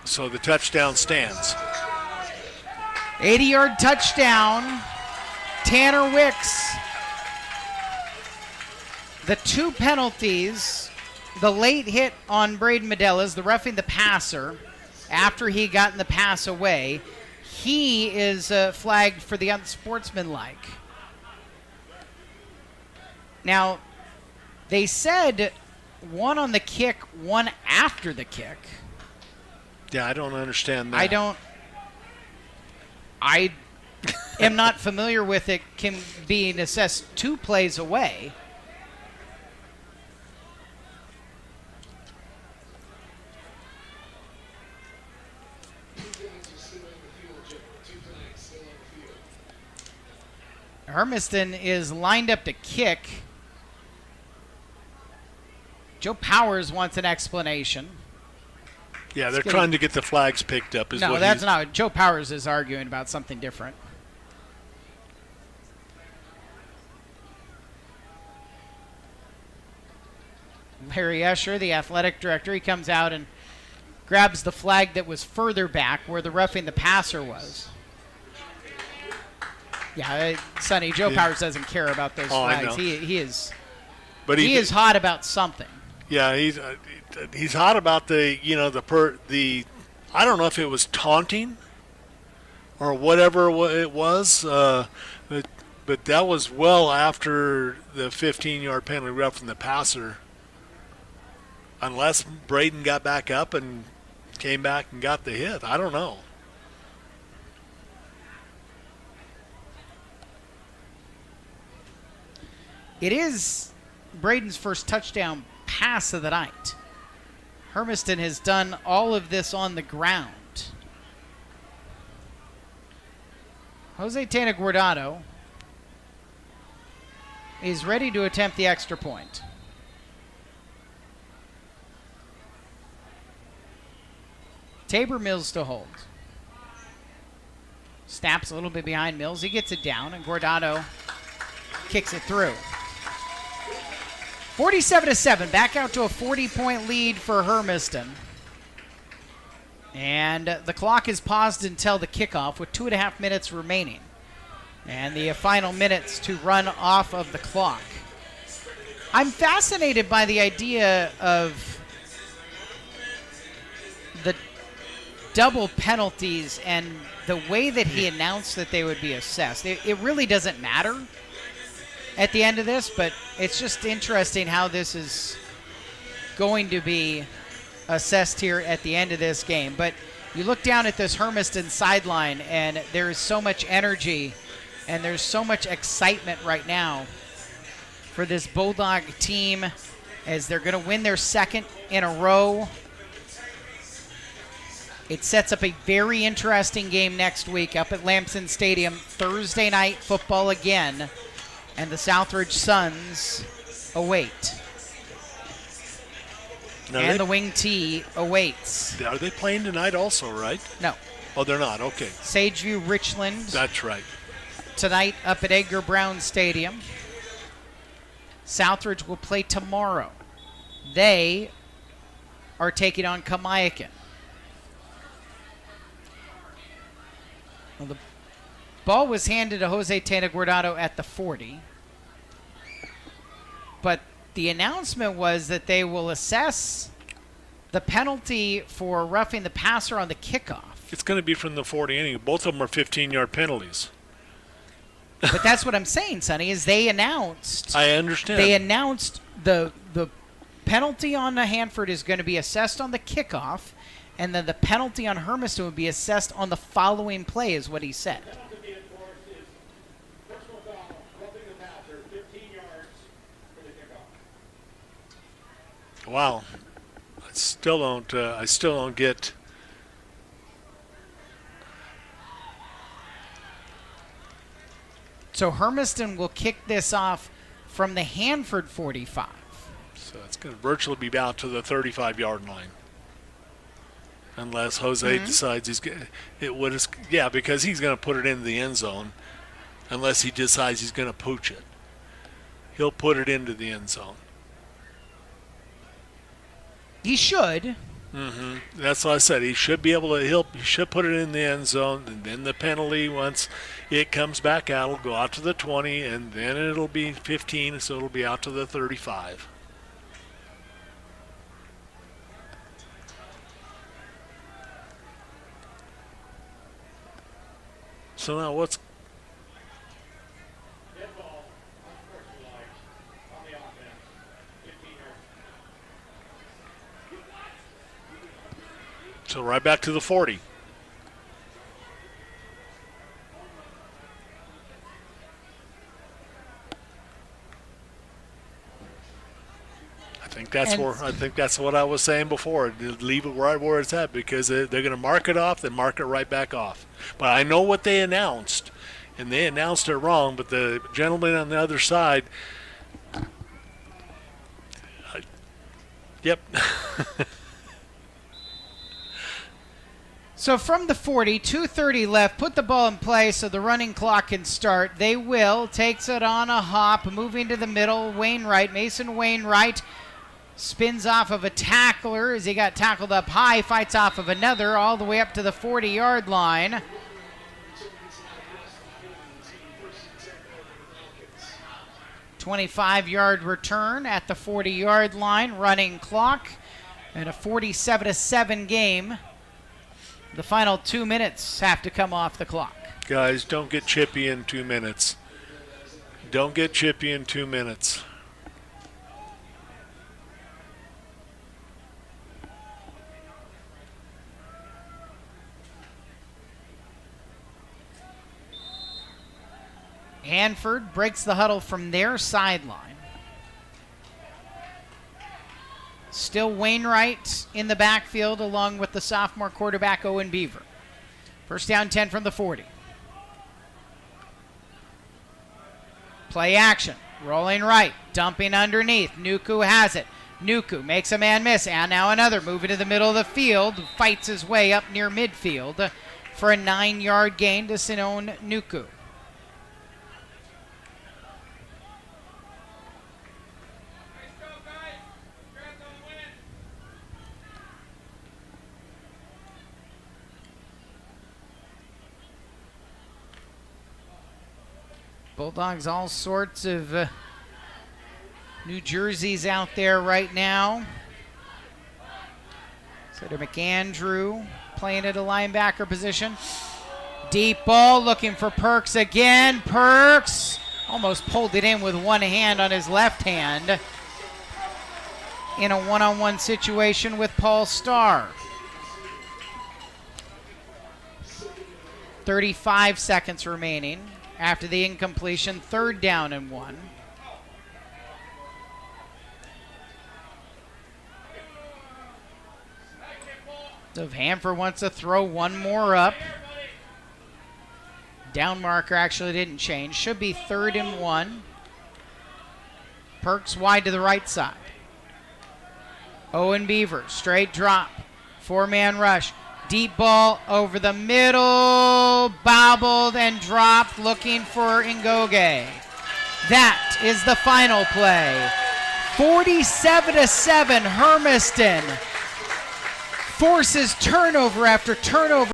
so the touchdown stands. 80-yard touchdown. Tanner Wicks the two penalties, the late hit on Braden Medelas, the roughing the passer, after he gotten the pass away, he is flagged for the unsportsmanlike. Now, they said one on the kick, one after the kick. Yeah, I don't understand that. I am not familiar with it being assessed 2 plays away. Hermiston is lined up to kick. Joe Powers wants an explanation. Yeah, they're trying to get the flags picked up. No, that's not. Joe Powers is arguing about something different. Larry Escher, the athletic director, he comes out and grabs the flag that was further back where the roughing the passer was. Yeah, Sonny, Joe Powers doesn't care about those flags. He is hot about something. Yeah, he's hot about the I don't know if it was taunting or whatever it was, but that was well after the 15-yard penalty roughing the passer. Unless Braden got back up and came back and got the hit, I don't know. It is Braden's first touchdown pass of the night. Hermiston has done all of this on the ground. Jose Tena Guardado is ready to attempt the extra point. Tabor Mills to hold. Snaps a little bit behind Mills. He gets it down, and Guardado kicks it through. 47-7, back out to a 40-point lead for Hermiston. And the clock is paused until the kickoff with 2.5 minutes remaining. And the final minutes to run off of the clock. I'm fascinated by the idea of the double penalties and the way that he announced that they would be assessed. It really doesn't matter at the end of this, but it's just interesting how this is going to be assessed here at the end of this game. But you look down at this Hermiston sideline, and there is so much energy and there's so much excitement right now for this Bulldog team as they're going to win their second in a row. It sets up a very interesting game next week up at Lamson Stadium. Thursday night football again, and the Southridge Suns await. And the Wing T awaits. Are they playing tonight also, right? No. Oh, they're not. Okay. Sageview Richland. That's right. Tonight up at Edgar Brown Stadium. Southridge will play tomorrow. They are taking on Kamiakin. Well, the ball was handed to Jose Tena Guardado at the 40. But the announcement was that they will assess the penalty for roughing the passer on the kickoff. It's going to be from the 40 inning. Both of them are 15-yard penalties. But that's what I'm saying, Sonny, is they announced. I understand. They announced the penalty on the Hanford is going to be assessed on the kickoff, and then the penalty on Hermiston would be assessed on the following play, is what he said. Wow. I still don't get. So Hermiston will kick this off from the Hanford 45. So it's going to virtually be out to the 35-yard line. Unless Jose decides he's going to. Because he's going to put it into the end zone. Unless he decides he's going to pooch it. He'll put it into the end zone. He should. That's what I said. He should be able to. He should put it in the end zone, and then the penalty once it comes back out, will go out to the 20, and then it'll be 15, so it'll be out to the 35. So now what's so right back to the 40. I think that's what I was saying before. Leave it right where it's at, because they're going to mark it off, then mark it right back off. But I know what they announced, and they announced it wrong. But the gentleman on the other side, yep. So from the 40, 2:30 left, put the ball in play so the running clock can start. They will. Takes it on a hop, moving to the middle. Mason Wainwright spins off of a tackler as he got tackled up high, fights off of another all the way up to the 40-yard line. $25-yard return at the 40-yard line, running clock, and a 47-7 game. The final 2 minutes have to come off the clock. Guys, don't get chippy in 2 minutes. Don't get chippy in 2 minutes. Hanford breaks the huddle from their sideline. Still Wainwright in the backfield along with the sophomore quarterback Owen Beaver. First down 10 from the 40. Play action. Rolling right. Dumping underneath. Nuku has it. Nuku makes a man miss. And now another. Moving to the middle of the field. Fights his way up near midfield for a 9-yard gain to Sinon Nuku. Bulldogs, all sorts of New Jerseys out there right now. Senator McAndrew playing at a linebacker position. Deep ball, looking for Perks again. Perks almost pulled it in with one hand on his left hand in a one-on-one situation with Paul Starr. 35 seconds remaining after the incompletion. Third down and 1. So if Hanford wants to throw one more up, down marker actually didn't change. Should be 3rd and 1. Perks wide to the right side. Owen Beaver, straight drop. 4-man rush. Deep ball over the middle, bobbled and dropped, looking for Ngoge. That is the final play. 47-7, Hermiston forces turnover after turnover.